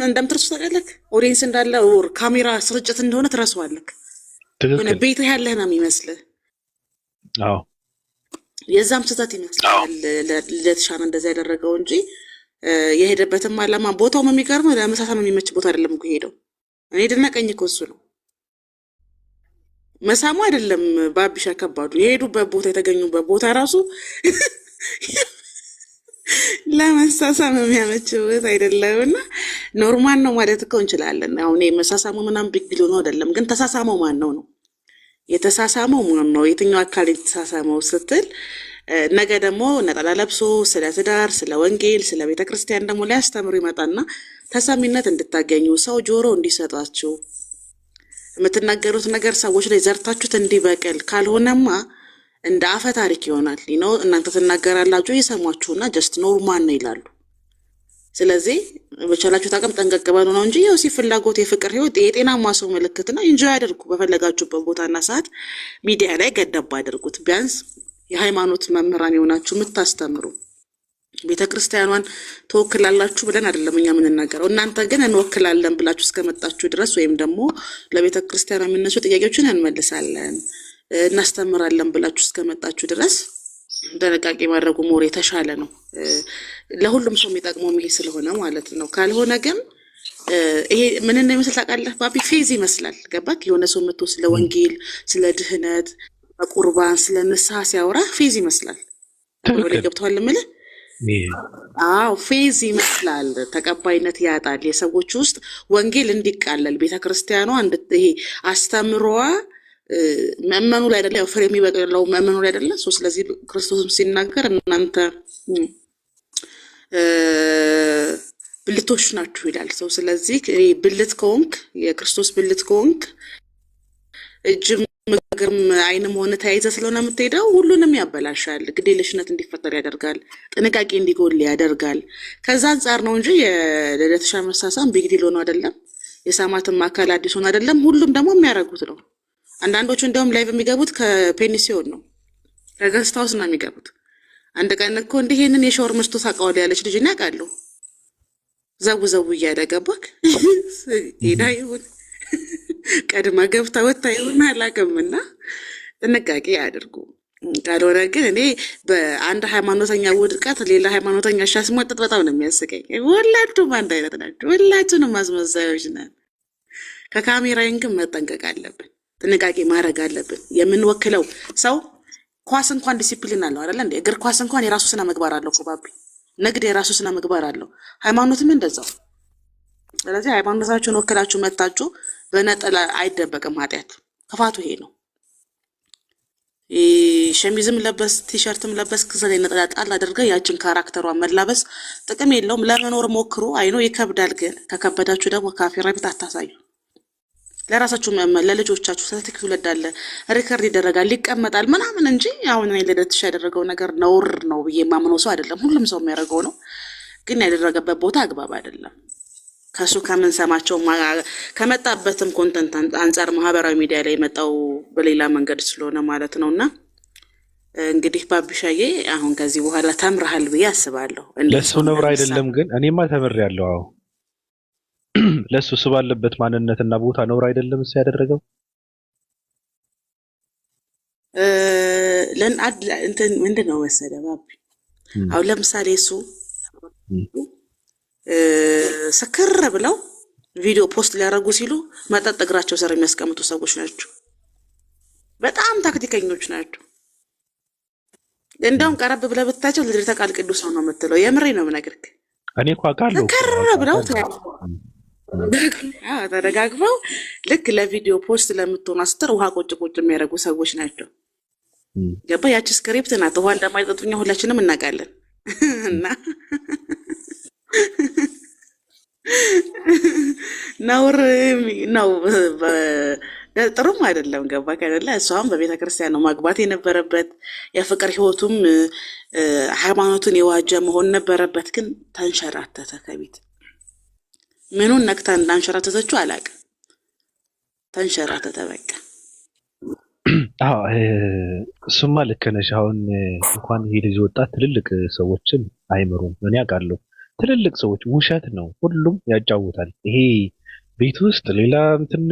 እንደምትረሱ ታውቃለህ። ኦዲየንስ እንዳለ ኦር ካሜራ ስርጭት እንደሆነ ትረሳዋለህ። ቤት ያለህ ነው የሚመስልህ። የዛም ስህተት ይመስላል ለተሻለ እንደዛ ያደረገው እንጂ የሄደበትም አላማ ቦታውም የሚገርመው ለመሳሳም የሚመች ቦታ አይደለም እኮ ሄደው። እኔ ደነቀኝ እኮ እሱ ነው መሳሙ አይደለም። ባቢሻ ከባዱ የሄዱበት ቦታ የተገኙበት ቦታ ራሱ ለመሳሳም የሚያመችበት አይደለም። እና ኖርማል ነው ማለት እኮ እንችላለን። አሁን መሳሳሙ ምናምን ቢግ ዲል ነው አይደለም። ግን ተሳሳመው ማን ነው? የተሳሳመው ማን ነው? የትኛው አካል የተሳሳመው ስትል ነገ ደግሞ ነጠላ ለብሶ ስለ ትዳር፣ ስለ ወንጌል፣ ስለ ቤተክርስቲያን ደግሞ ሊያስተምሩ ይመጣና ተሰሚነት እንድታገኙ ሰው ጆሮ እንዲሰጣችሁ የምትናገሩት ነገር ሰዎች ላይ ዘርታችሁት እንዲበቅል ካልሆነማ እንደ አፈ ታሪክ ይሆናል። እናንተ ትናገራላችሁ ይሰማችሁና ጀስት ኖርማል ነው ይላሉ። ስለዚህ በቻላችሁ ታቀም ጠንቀቅ በሉ ነው እንጂ ያው ሲፍላጎት የፍቅር ህይወት የጤናማ ሰው ምልክት ነው። ኢንጆይ አድርጉ በፈለጋችሁበት ቦታና ሰዓት። ሚዲያ ላይ ገደብ አድርጉት። ቢያንስ የሃይማኖት መምህራን የሆናችሁ የምታስተምሩ ቤተክርስቲያኗን ተወክላላችሁ ብለን አይደለም እኛ የምንናገረው። እናንተ ግን እንወክላለን ብላችሁ እስከመጣችሁ ድረስ ወይም ደግሞ ለቤተክርስቲያኗ የሚነሱ ጥያቄዎችን እንመልሳለን እናስተምራለን ብላችሁ እስከመጣችሁ ድረስ ጥንቃቄ ማድረጉ ሞር የተሻለ ነው። ለሁሉም ሰው የሚጠቅመው ይሄ ስለሆነ ማለት ነው። ካልሆነ ግን ይሄ ምን እንደሚመስል ታውቃለህ ባቢ? ፌዝ ይመስላል። ገባክ? የሆነ ሰው መጥቶ ስለ ወንጌል፣ ስለ ድህነት፣ በቁርባን፣ ስለ ንስሐ ሲያወራ ፌዝ ይመስላል። ገብቶሃል የምልህ? አዎ ፌዝ ይመስላል። ተቀባይነት ያጣል የሰዎች ውስጥ ወንጌል እንዲቃለል ቤተክርስቲያኗ ይሄ አስተምሮዋ መመኑ ላይ አይደለ? ያው ፍሬ የሚበቅለው መመኑ ላይ አይደለ? ስለዚህ ክርስቶስም ሲናገር እናንተ ብልቶች ናችሁ ይላል ሰው። ስለዚህ ብልት ከሆንክ የክርስቶስ ብልት ከሆንክ እጅም እግርም ዓይንም ሆነ ተያይዘህ ስለሆነ የምትሄደው ሁሉንም ያበላሻል። ግዴለሽነት እንዲፈጠር ያደርጋል። ጥንቃቄ እንዲጎል ያደርጋል። ከዛ አንጻር ነው እንጂ የልደትሻ መሳሳም ቢግ ዲል ሆኖ አይደለም። የሳማትም አካል አዲስ ሆኖ አይደለም። ሁሉም ደግሞ የሚያደርጉት ነው። አንዳንዶቹ እንደውም ላይቭ የሚገቡት ከፔኒሲዮን ነው፣ ከገስት ሃውስ ነው የሚገቡት። አንድ ቀን እኮ እንዲህ ይሄንን የሻወር መስቶ ታውቃለህ ያለች ልጅ እና ያውቃለሁ ዘው እያለ ገባክ ሄዳ ይሁን ቀድማ ገብታ ወጣ ይሁን አላውቅምና ጥንቃቄ አድርጉ። ካልሆነ ግን እኔ በአንድ ሃይማኖተኛ ውድቀት ሌላ ሃይማኖተኛ ሻስማጥጥ በጣም ነው የሚያስቀኝ። ሁላችሁም አንድ አይነት ናችሁ፣ ሁላችሁንም ማስመሳዮች ነን። ከካሜራዬን ግን መጠንቀቅ አለብን፣ ጥንቃቄ ማድረግ አለብን። የምንወክለው ሰው ኳስ እንኳን ዲሲፕሊን አለው አይደል እንዴ? እግር ኳስ እንኳን የራሱ ስነ ምግባር አለው እኮ ባቢ። ንግድ የራሱ ስነ ምግባር አለው፣ ሃይማኖትም እንደዛው። ስለዚህ ሃይማኖታችሁን ወክላችሁ መጣችሁ በነጠላ አይደበቅም ኃጢአት። ክፋቱ ይሄ ነው። ሸሚዝም ለበስ ቲሸርትም ለበስ ከዘለ ነጠላ ጣል አድርገህ ያችን ካራክተሯን መላበስ ጥቅም የለውም። ለመኖር ሞክሩ። አይኖ ይከብዳል፣ ግን ከከበዳችሁ ደግሞ ካፊራ ቤት አታሳዩ። ለራሳችሁ ለልጆቻችሁ ሰርቲፊኬት ወለዳለ ሪከርድ ይደረጋል ይቀመጣል ምናምን እንጂ አሁን እኔ ለደትሽ ያደረገው ነገር ነውር ነው ብዬ ማምነው ሰው አይደለም። ሁሉም ሰው የሚያደርገው ነው፣ ግን ያደረገበት ቦታ አግባብ አይደለም። ከሱ ከምንሰማቸው ከመጣበትም ኮንተንት አንጻር ማህበራዊ ሚዲያ ላይ የመጣው በሌላ መንገድ ስለሆነ ማለት ነውና እንግዲህ ባብሻዬ አሁን ከዚህ በኋላ ተምረሃል ብዬ አስባለሁ።
ለሱ ነውር አይደለም ግን እኔማ ተምሬያለሁ። አዎ ለሱ ባለበት ማንነትና ቦታ ነውር አይደለም እሱ ያደረገው።
እንትን ምንድን ነው መሰለህ ባቢ፣ አሁን ለምሳሌ እሱ ስክር ብለው ቪዲዮ ፖስት ሊያደርጉ ሲሉ መጠጥ እግራቸው ስር የሚያስቀምጡ ሰዎች ናቸው። በጣም ታክቲከኞች ናቸው። እንደውም ቀረብ ብለህ ብታቸው ልድረተ ቃል ቅዱስ ነው የምትለው። የምሬ ነው የምነግርህ።
እኔ እኮ አውቃለሁ።
ስክር ብለው ተደጋግፈው ልክ ለቪዲዮ ፖስት ለምትሆን አስተር ውሃ ቁጭ ቁጭ የሚያደርጉ ሰዎች ናቸው። ገባ? ያቺ ስክሪፕት ናት። ውሃ እንደማይጠጡኛ ሁላችንም እናውቃለን። እና ነውር ነው ጥሩም አይደለም። ገባ ከደለ እሷም በቤተ ክርስቲያን ነው ማግባት የነበረበት። የፍቅር ህይወቱም ሃይማኖቱን የዋጀ መሆን ነበረበት። ግን ተንሸራተተ ከቤት ምኑን ነክታ እንዳንሸራተተችው አላውቅም። ተንሸራተተ በቃ።
አዎ እሱማ ልክ ነሽ። አሁን እንኳን ይሄ ልጅ ወጣት ትልልቅ ሰዎችን አይምሩም። እኔ አውቃለሁ። ትልልቅ ሰዎች ውሸት ነው ሁሉም ያጫውታል። ይሄ ቤት ውስጥ ሌላ እንትን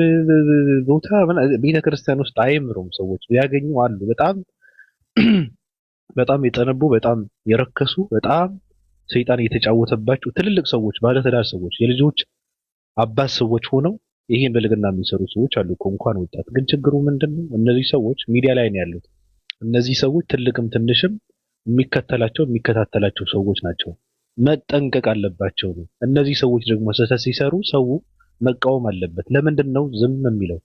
ቦታ ቤተ ክርስቲያን ውስጥ አይምሩም ሰዎች። ቢያገኙ አሉ በጣም የጠነቡ በጣም የረከሱ በጣም ሰይጣን የተጫወተባቸው ትልልቅ ሰዎች፣ ባለትዳር ሰዎች፣ የልጆች አባት ሰዎች ሆነው ይሄን በልግና የሚሰሩ ሰዎች አሉ እኮ እንኳን ወጣት። ግን ችግሩ ምንድነው? እነዚህ ሰዎች ሚዲያ ላይ ነው ያሉት። እነዚህ ሰዎች ትልቅም ትንሽም የሚከታተላቸው ሰዎች ናቸው። መጠንቀቅ አለባቸው ነው። እነዚህ ሰዎች ደግሞ ስህተት ሲሰሩ ሰው መቃወም አለበት። ለምንድን ነው ዝም የሚለው?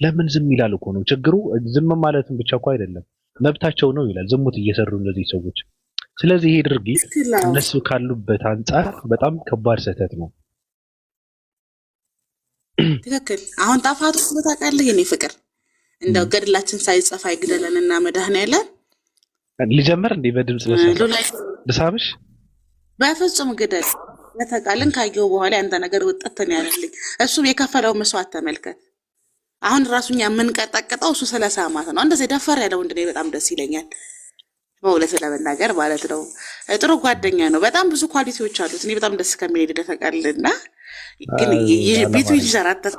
ለምን ዝም ይላል እኮ ነው ችግሩ። ዝም ማለትም ብቻ እኮ አይደለም መብታቸው ነው ይላል፣ ዝሙት እየሰሩ እነዚህ ሰዎች። ስለዚህ ይሄ ድርጊት እነሱ ካሉበት አንጻር በጣም ከባድ ስህተት ነው።
ትክክል። አሁን ጣፋቱ ታውቃለህ የኔ ፍቅር፣ እንደው ገድላችን ሳይጸፋ ይግደለንና መድኃኔዓለም
ሊጀምር እንዴ በድምጽ ልሳብሽ
በፍጹም ግደል ለተቃልን ካየው በኋላ አንተ ነገር ወጣተን ያለልኝ እሱም የከፈለው መስዋዕት ተመልከት። አሁን ራሱኛ የምንቀጠቅጠው እሱ ስለሳማት ነው። እንደዚህ ደፈር ያለው ወንድ በጣም ደስ ይለኛል በእውነት ለመናገር ማለት ነው። ጥሩ ጓደኛ ነው። በጣም ብዙ ኳሊቲዎች አሉት። እኔ በጣም ደስ ከሚል ተቃልና ግን ቤቱ ይዘራተት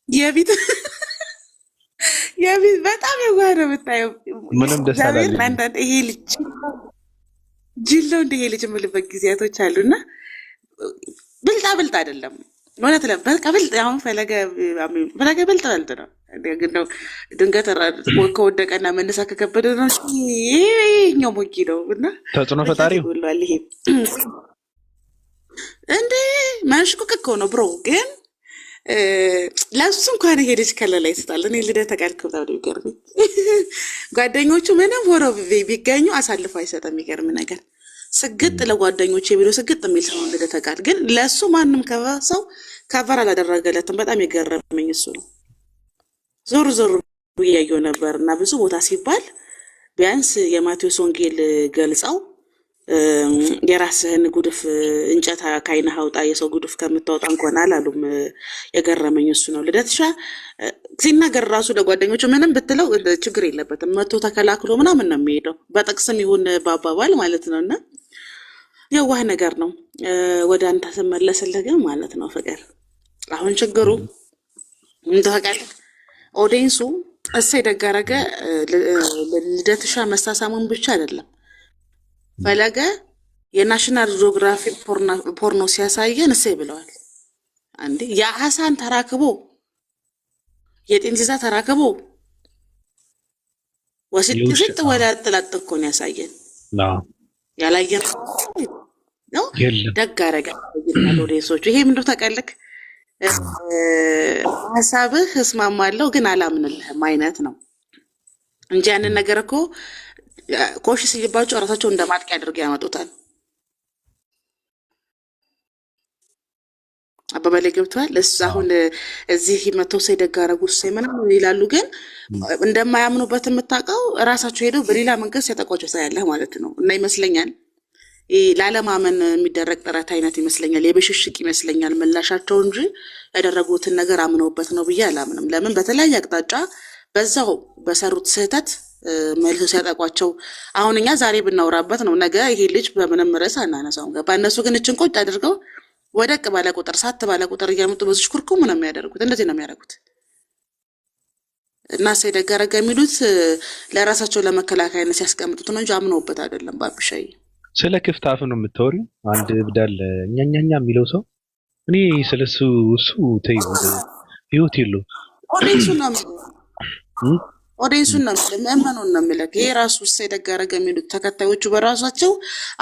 የቤት በጣም የጓረ ብታየው
ምንም ደስ አላለኝ።
አንዳንድ ይሄ ልጅ ጅለው እንደ ይሄ ልጅ የምልበት ጊዜያቶች አሉና ብልጥ አይደለም ማለት ነው። በቃ ብልጥ አሁን ፈለገ ብልጥ ነው። ድንገት ከወደቀና መነሳ ከከበደ ነው ይሄኛው ሞጊ ነው እና
ተጽዕኖ ፈጣሪው
ብሏል። ይሄ እንዴ ማሽኩክ እኮ ነው ብሮ። ግን ለሱ እንኳን ይሄ ልጅ ከለላ ይሰጣል። እኔ ልደተ ቃል በጣም የሚገርም ጓደኞቹ ምንም ሆኖ ቢገኙ አሳልፎ አይሰጥም። የሚገርም ነገር ስግጥ ለጓደኞቹ የሚለው ስግጥ የሚል ሰው ልደተ ቃል ግን ለሱ ማንም ሰው ከቨር አላደረገለትም። በጣም የገረመኝ እሱ ነው። ዞር እያየሁ ነበር እና ብዙ ቦታ ሲባል ቢያንስ የማቴዎስ ወንጌል ገልጸው የራስህን ጉድፍ እንጨት ካይነህ አውጣ የሰው ጉድፍ ከምታወጣ እንኳን አላሉም። የገረመኝ እሱ ነው። ልደትሻ ሲናገር ራሱ ለጓደኞቹ ምንም ብትለው ችግር የለበትም መቶ ተከላክሎ ምናምን ነው የሚሄደው፣ በጥቅስም ይሁን በአባባል ማለት ነው። እና የዋህ ነገር ነው። ወደ አንተ ስመለስልህ ግን ማለት ነው ፍቅር፣ አሁን ችግሩ ምን ታውቃለህ? ኦዲየንሱ እሰይ ደግ አደረገ ልደትሻ መሳሳሙን ብቻ አይደለም ፈለገ የናሽናል ጂኦግራፊ ፖርኖ ሲያሳየን እሰይ ብለዋል። አንዴ የአሳን ተራክቦ የጥንዚዛ ተራክቦ ወስጥ ወደ ጥላጥ እኮ ነው ያሳየን። ያላየን ነው ደግ አደረገ ኦዲየንሶቹ። ይሄ ምንድነው ታውቃለህ? ሀሳብህ እስማማለሁ ግን አላምንልህም አይነት ነው እንጂ ያንን ነገር እኮ ኮሽ ሲልባቸው እራሳቸው እንደማጥቂያ አድርገው ያመጡታል። አባባሌ ገብቷል። እሱ አሁን እዚህ መተው ሳይደጋረጉ ምናምን ይላሉ፣ ግን እንደማያምኑበት የምታውቀው ራሳቸው ሄደው በሌላ መንገድ ሲያጠቋቸው ታያለህ ማለት ነው። እና ይመስለኛል ላለማመን የሚደረግ ጥረት አይነት ይመስለኛል፣ የብሽሽቅ ይመስለኛል ምላሻቸው እንጂ ያደረጉትን ነገር አምነውበት ነው ብዬ አላምንም። ለምን በተለያየ አቅጣጫ በዛው በሰሩት ስህተት መልሶ ሲያጠቋቸው፣ አሁን እኛ ዛሬ ብናወራበት ነው ነገ ይሄ ልጅ በምንም ርዕስ አናነሳውም። ገባ? እነሱ ግን እችን ቁጭ አድርገው ወደቅ ባለ ቁጥር ሳት ባለ ቁጥር እያመጡ በዚህ ኩርኩም ነው የሚያደርጉት። እንደዚህ ነው የሚያደርጉት። እና ሳይደጋረጋ የሚሉት ለራሳቸው ለመከላከያነት ሲያስቀምጡት ነው እንጂ አምነውበት አይደለም። ባብሻይ
ስለ ክፍት አፍ ነው የምታወሪው። አንድ እብዳል እኛኛኛ የሚለው ሰው እኔ ስለሱ እሱ ተይ ህይወት የለው
ኦዲንሱን ነው ኦዲንሱን ነው ምእመኑን ነው የሚልክ። ይሄ ራሱ ሳይደጋረጋ የሚሉት ተከታዮቹ በራሳቸው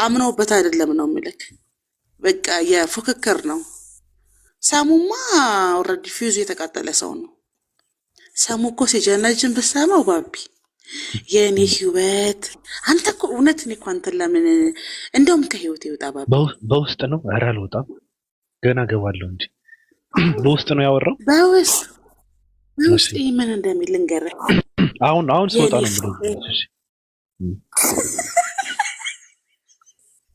አምነውበት አይደለም ነው የሚልክ። በቃ የፉክክር ነው። ሰሙማ ኦልሬዲ ፊውዝ የተቃጠለ ሰው ነው። ሰሙ እኮ ሲጀነጅን ብሰማው ባቢ የኔ ህይወት አንተ እኮ እውነት እኔ እኮ አንተን ለምን እንደውም ከህይወት ይወጣ ባቢ።
በውስጥ ነው። ኧረ አልወጣም ገና ገባለሁ እንጂ በውስጥ ነው ያወራው።
በውስጥ ምን እንደሚል ልንገርህ።
አሁን ስወጣ ነው የምለው።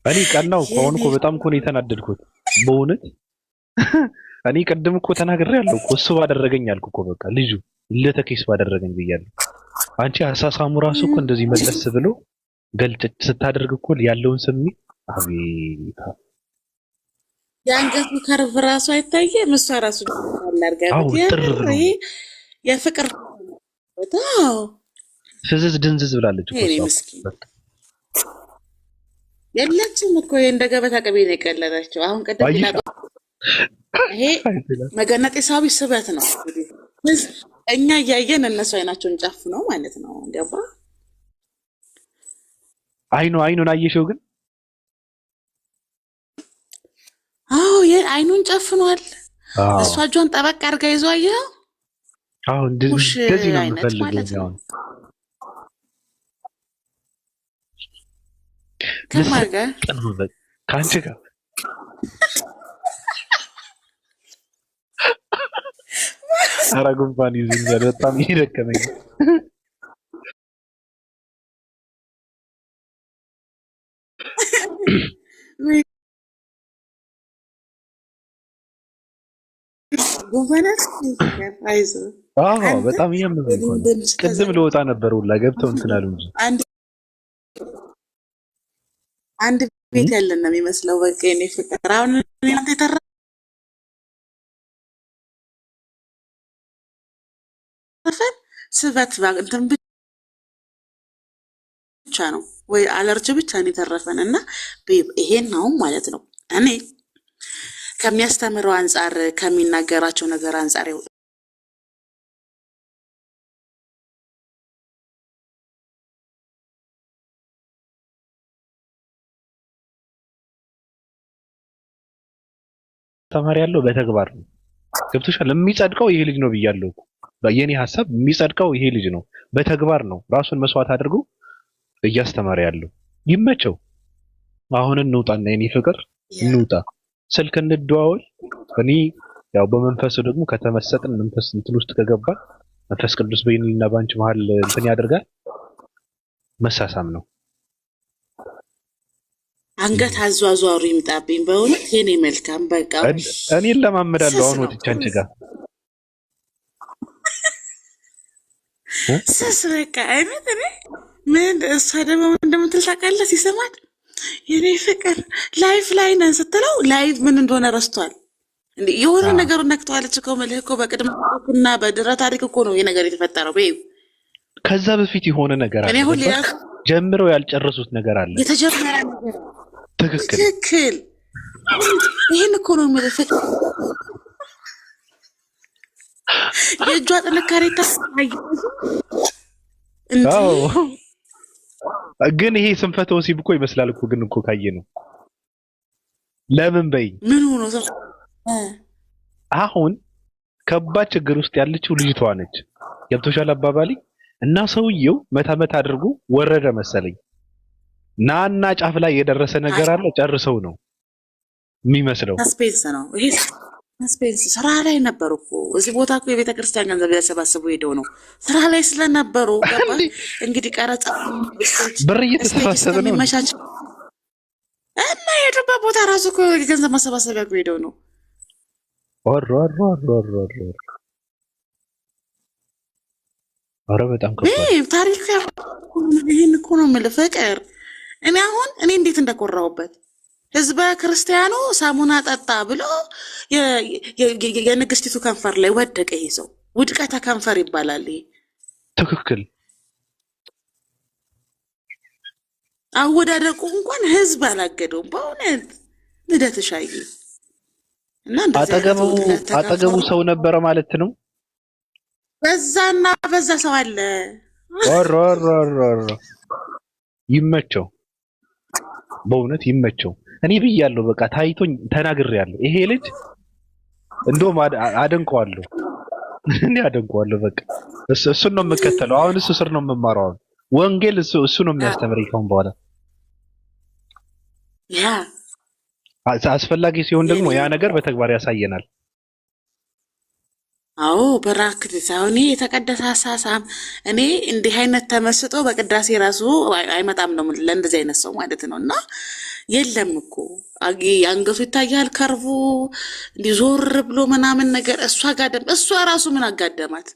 እኔ ቀናው ከሆነ እኮ በጣም እኮ ነው የተናደድኩት በእውነት። እኔ ቀደም እኮ ተናግሬያለሁ እኮ እሱ ባደረገኝ አልኩ እኮ በቃ ልጁ ለተኬስ ባደረገኝ ብያለሁ። አንቺ አሳሳሙ ራሱ እኮ እንደዚህ መለስ ብሎ ገልጭ ስታደርግ እኮ ያለውን ስሜት አቤት!
የአንገቱ ከርቭ ራሱ አይታየም። እሷ ራሱ አላርጋበት ይሄ የፍቅር በጣም
ፍዝዝ ድንዝዝ ብላለች እኮ
እሷ። የለችም እኮ እንደ ገበታ ቅቤ ነው የቀለለችው። አሁን ቀደም ይሄ መገነጢሳዊ ስበት ነው። እኛ እያየን እነሱ አይናቸውን ጨፍ ነው ማለት ነው። ገባ?
አይኑን አየሽው ግን?
አዎ አይኑን ጨፍኗል። እሷ እጇን ጠበቅ አድርጋ ይዞ አየኸው?
አዎ እንደዚህ ነው የምፈልገው።
ከማን ጋር?
ከአንቺ ጋር። ኧረ ጉንፋን ይዞኛል በጣም እየደከመኝ። በጣም እያመመኝ ነው። ቅድም ልወጣ ነበር ሁላ ገብተው እንትን አሉ እንጂ
አንድ ቤት ያለን ነው የሚመስለው። በቃ የኔ ፍቅር አሁን እናንተ የተረፈ ስበት እንትን ብቻ ነው ወይ አለርጂ ብቻ ነው የተረፈን። እና ይሄን ነው ማለት ነው እኔ ከሚያስተምረው አንጻር ከሚናገራቸው ነገር አንጻር
ተማሪ ያለው በተግባር ነው። ገብቶሻል? የሚጸድቀው ይሄ ልጅ ነው ብያለሁ እኮ። የኔ ሐሳብ የሚጸድቀው ይሄ ልጅ ነው፣ በተግባር ነው። ራሱን መስዋዕት አድርጎ እያስተማረ ያለው ይመቸው። አሁን እንውጣና የኔ ፍቅር እንውጣ፣ ስልክ እንደዋወል። እኔ ያው በመንፈሱ ደግሞ ከተመሰጥን መንፈስ እንትን ውስጥ ከገባ መንፈስ ቅዱስ በእኔና ባንቺ መሀል እንትን ያደርጋል። መሳሳም ነው።
አንገት አዟዟሩ ይምጣብኝ በእውነት የኔ መልካም። በቃ
እኔ ለማመዳለሁ አሁን ወጥቼ አንቺ ጋር
ስስ በቃ አይነት እኔ ምን እሷ ደግሞ እንደምትል ታውቃለህ? ሲሰማት የኔ ፍቅር ላይፍ ላይ ነን ስትለው ላይፍ ምን እንደሆነ ረስቷል። እንዴ የሆነ ነገሩን ነክተዋለች እኮ መልህ እኮ በቅድመ ታሪክና በድረ ታሪክ እኮ ነው ይሄ ነገር የተፈጠረው። በይ
ከዛ በፊት የሆነ ነገር አለ፣ ጀምረው ያልጨረሱት ነገር አለ፣
የተጀመረ ነገር።
ትክክል።
ይሄን እኮ ነው የምልህ ፍቅር የእጇ ጥንካሬ ታሳያለህ።
ግን ይሄ ስንፈተ ወሲብ እኮ ይመስላል እኮ። ግን እኮ ካየ ነው ለምን በይ
ምን ሆኖ
አሁን ከባድ ችግር ውስጥ ያለችው ልጅቷ ነች። ገብቶሻል አባባሊ? እና ሰውየው መታ አድርጎ ወረደ መሰለኝ። ናና ጫፍ ላይ የደረሰ ነገር አለ። ጨርሰው ነው የሚመስለው።
ሰስፔንስ ነው ይሄ። ስፔንስ ስራ ላይ ነበሩ እኮ እዚህ ቦታ እኮ የቤተ ክርስቲያን ገንዘብ ያሰባስቡ ሄደው ነው ስራ ላይ ስለነበሩ ገባ። እንግዲህ ቀረጻ
ብር እየተሰባሰበ ነው
የሚመቻች እና የሄዱበት ቦታ ራሱ እኮ የገንዘብ ማሰባሰቢያ እኮ ሄደው ነው።
ኧረ በጣም ከባድ
ታሪክ ይሄን እኮ ነው የምልህ ፍቅር። እኔ እንዴት እንደኮራሁበት ህዝበ ክርስቲያኑ ሳሙና ጠጣ ብሎ የንግስቲቱ ከንፈር ላይ ወደቀ። ይሄ ሰው ውድቀተ ከንፈር ይባላል። ይሄ
ትክክል።
አወዳደቁ እንኳን ህዝብ አላገደውም። በእውነት ልደት ሻይ እና
አጠገቡ ሰው ነበረ ማለት ነው።
በዛና በዛ ሰው አለ።
ይመቸው፣ በእውነት ይመቸው። እኔ ብያለሁ፣ በቃ ታይቶኝ ተናግሬያለሁ። ይሄ ልጅ እንደውም አደንቀዋለሁ፣ እኔ አደንቀዋለሁ። በቃ እሱን ነው የምከተለው። አሁን እሱ ስር ነው የምማረው። አሁን ወንጌል እሱ ነው የሚያስተምረኝ ከአሁን በኋላ። አስፈላጊ ሲሆን ደግሞ ያ ነገር በተግባር ያሳየናል።
አዎ በራክት ሳይሆን የተቀደሰ አሳሳም እኔ እንዲህ አይነት ተመስጦ በቅዳሴ ራሱ አይመጣም ነው ለእንደዚህ አይነት ሰው ማለት ነው። እና የለም እኮ አንገቱ ይታያል ከርቡ ሊዞር ብሎ ምናምን ነገር እሷ ራሱ ምን አጋደማት?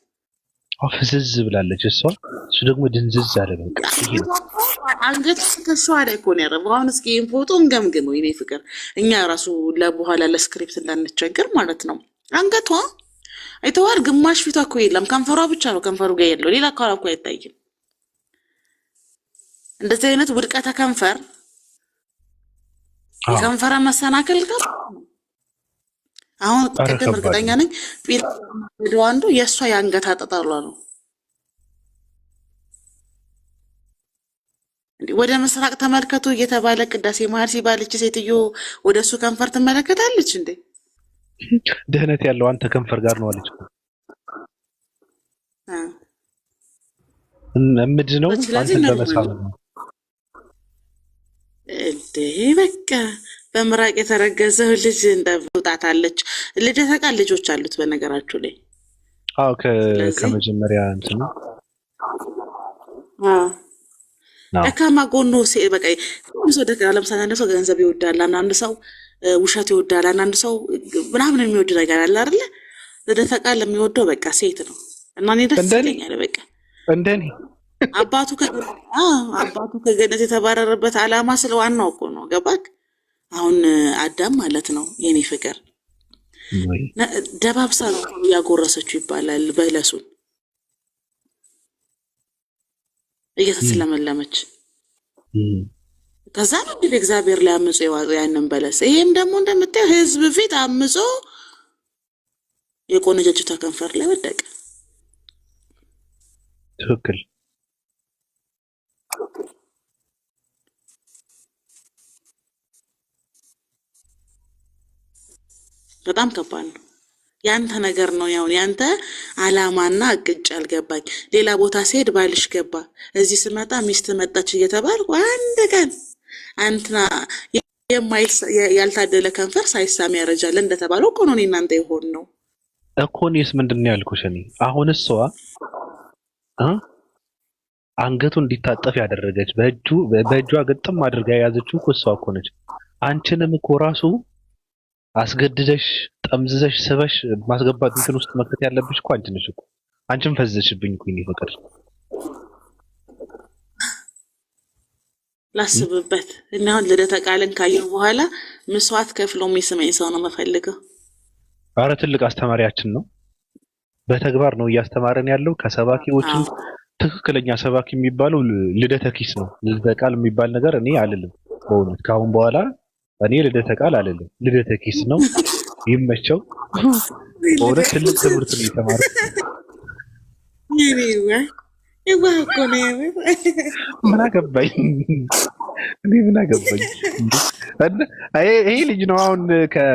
ፍዝዝ ብላለች እሷ፣ እሱ ደግሞ ድንዝዝ አለ። በቃ
አንገቱ ከሷ ላይ እኮ ነው ያረበው። አሁን እስኪ ፎቶ እንገምግመው የኔ ፍቅር፣ እኛ ራሱ ለበኋላ ለስክሪፕት እንዳንቸገር ማለት ነው። አንገቷ አይተዋል፣ ግማሽ ፊቷ እኮ የለም፣ ከንፈሯ ብቻ ነው ከንፈሩ ጋር ያለው፣ ሌላ አካሏ እኮ አይታይም። እንደዚህ አይነት ውድቀተ ከንፈር የከንፈራ መሰናከል ጋር አሁን ቅድም እርግጠኛ ነኝ ቪዲዮ አንዱ የእሷ የአንገት አጠጣሏ ነው። ወደ ምስራቅ ተመልከቱ እየተባለ ቅዳሴ መሀል ሲባልች ሴትዮ ወደ እሱ ከንፈር ትመለከታለች እንዴ?
ድህነት ያለው አንተ ከንፈር ጋር ነው አለች። እምድ ነው አንተ በመሳም ነው
እንዴ? በቃ በምራቅ የተረገዘው ልጅ እንደውጣታለች። ልደተ ቃል ልጆች አሉት በነገራችሁ ላይ።
አዎ ከመጀመሪያ እንትን ነው።
ደካማ ጎኖ በቃ ሰው ለምሳሌ አንድ ሰው ገንዘብ ይወዳል፣ አንዳንድ ሰው ውሸት ይወዳል፣ አንዳንድ ሰው ምናምን የሚወድ ነገር አለ አይደለ? ልደተ ቃል የሚወደው በቃ ሴት ነው እና እኔ ደስ ይለኛል። በቃ
እንደኔ
አባቱ ከገነት የተባረረበት ዓላማ ስለ ዋናው እኮ ነው። ገባክ? አሁን አዳም ማለት ነው የኔ ፍቅር ደባብሳ ነው ያጎረሰችው ይባላል በለሱን እየተስለመለመች ከዛ ነው እንግዲህ እግዚአብሔር ላይ አምጾ የዋጠው ያንን በለስ። ይሄም ደግሞ እንደምታየው ህዝብ ፊት አምጾ የቆነጀችው ከንፈር ላይ ወደቀ።
ትክክል።
በጣም ከባድ ነው። ያንተ ነገር ነው ያው ያንተ አላማና እቅጭ አልገባኝ። ሌላ ቦታ ሲሄድ ባልሽ ገባ፣ እዚህ ስመጣ ሚስት መጣች እየተባልኩ አንድ ቀን አንተና ያልታደለ ከንፈር ሳይሳም ያረጃል እንደተባለው እኮ ነው እናንተ ይሆን ነው
እኮ። እኔስ ምንድን ነው ያልኩሽ? እኔ አሁን እሷ አንገቱ እንዲታጠፍ ያደረገች በእጇ ግጥም አድርጋ የያዘችው እኮ እሷ እኮ ነች። አንቺንም እኮ ራሱ አስገድደሽ ጠምዝዘሽ ስበሽ ማስገባት እንትን ውስጥ መክተት ያለብሽ እኮ አንቺ ነሽ እኮ። አንቺም ፈዘሽብኝ እኮ እኔ ፍቅር።
ላስብበት እና አሁን ልደተ ቃልን ካየሁ በኋላ መስዋዕት ከፍሎ የሚስመኝ ሰው ነው የምፈልገው።
ኧረ ትልቅ አስተማሪያችን ነው። በተግባር ነው እያስተማረን ያለው። ከሰባኪዎቹ ትክክለኛ ሰባኪ የሚባለው ልደተ ኪስ ነው። ልደተ ቃል የሚባል ነገር እኔ አልልም በእውነት ከአሁን በኋላ እኔ ልደተ ቃል አልልም። ልደተ ኪስ ነው። ይመቸው። በእውነት ትልቅ ትምህርት ነው የተማረው። ምን አገባኝ እኔ ምን አገባኝ። ይሄ ልጅ ነው አሁን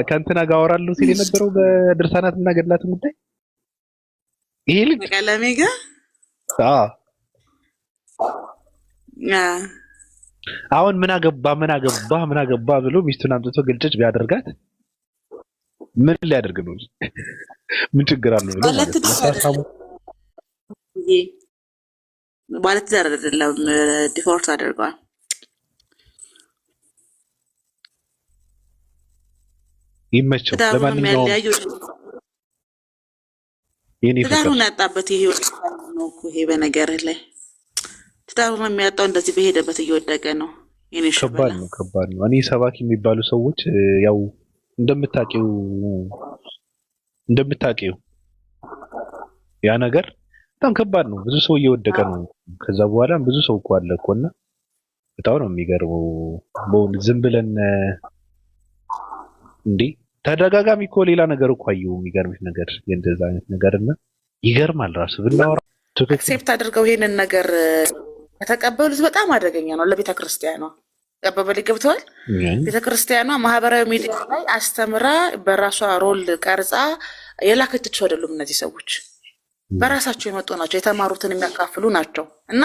ከእንትና ጋር አወራለሁ ሲል የነበረው በድርሳናትና ገድላት ጉዳይ። ይሄ ልጅ
ቀለሜ ጋር
አሁን ምን አገባ ብሎ ሚስቱን አምጥቶ ግልጭጭ ቢያደርጋት ምን ሊያደርግ ነው? ምን ችግር አለው?
ማለት ትዳር አይደለም፣ ዲፎርስ አድርገዋል።
ይመቸው። ለማንኛውም
ትዳሩን ያጣበት ይሄ ነው እኮ ይሄ በነገር ላይ ትዳሩን የሚያጣው እንደዚህ በሄደበት እየወደቀ ነው።
ከባድ ነው፣ ከባድ ነው። እኔ ሰባኪ የሚባሉ ሰዎች ያው እንደምታውቂው ያ ነገር በጣም ከባድ ነው። ብዙ ሰው እየወደቀ ነው። ከዛ በኋላ ብዙ ሰው እኮ አለ እኮና በጣም ነው የሚገርመው። በእውነት ዝም ብለን እንዴ ተደጋጋሚ እኮ ሌላ ነገር እኮ አየሁ። የሚገርምሽ ነገር እንደዛ አይነት ነገርና ይገርማል። ራሱ ብናወራ
አክሴፕት አድርገው ይሄንን ነገር ከተቀበሉት በጣም አደገኛ ነው ለቤተ ክርስቲያኗ። ቀበበል ገብተዋል። ቤተ ክርስቲያኗ ማህበራዊ ሚዲያ ላይ አስተምራ በራሷ ሮል ቀርጻ የላከችው አይደሉም። እነዚህ ሰዎች በራሳቸው የመጡ ናቸው፣ የተማሩትን የሚያካፍሉ ናቸው። እና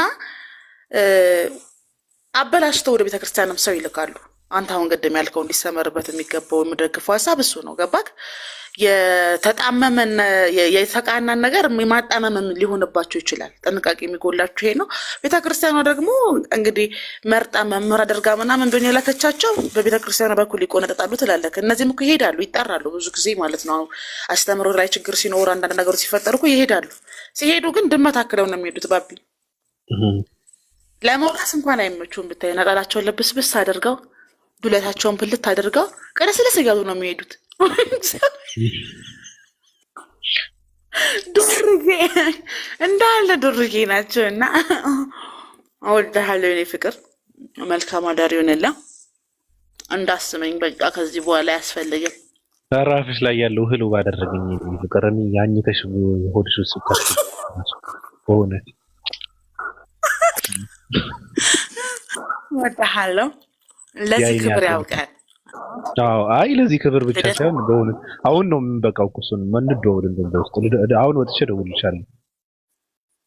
አበላሽተው ወደ ቤተ ክርስቲያንም ሰው ይልካሉ። አንተ አሁን ቅድም ያልከው እንዲሰመርበት የሚገባው የምደግፈው ሀሳብ እሱ ነው። ገባክ? የተጣመመን የተቃናን ነገር ማጣመም ሊሆንባቸው ይችላል። ጥንቃቄ የሚጎላቸው ይሄ ነው። ቤተክርስቲያኗ ደግሞ እንግዲህ መርጣ መምህር አድርጋ ምናምን ቢሆን የላከቻቸው በቤተክርስቲያኗ በኩል ይቆነጠጣሉ ትላለህ። እነዚህም እኮ ይሄዳሉ፣ ይጣራሉ ብዙ ጊዜ ማለት ነው። አስተምሮ ላይ ችግር ሲኖር አንዳንድ ነገሮች ሲፈጠሩ እኮ ይሄዳሉ። ሲሄዱ ግን ድመት አክለው ነው የሚሄዱት። ባቢ ለመውራስ እንኳን አይመቹም። ብታይ ነጠላቸውን ልብስብስ አድርገው ዱለታቸውን ብልት አድርገው ቀለስለስ እያሉ ነው የሚሄዱት። ዱርዬ እንዳለ ዱርዬ ናቸው። እና እወድሃለሁ የኔ ፍቅር፣ መልካም አዳር ይሆንልህ። እንዳስመኝ በቃ ከዚህ በኋላ አያስፈልግም።
ራፍሽ ላይ ያለው እህል ባደረገኝ ፍቅር እኔ ያኝተሽ ሆድሽ ውስጥ ታስብ በእውነት
እወድሃለሁ። ለዚህ ክብር ያውቃል።
አዎ አይ ለዚህ ክብር ብቻ ሳይሆን በእውነት አሁን ነው የምንበቃው። ቁሱን እንደው ውስጥ አሁን ወጥቼ እደውልልሻለሁ።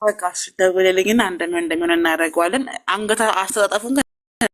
በቃ ደውልልኝና እንደምን እናደርገዋለን። አንገታ አስተጣጣፉን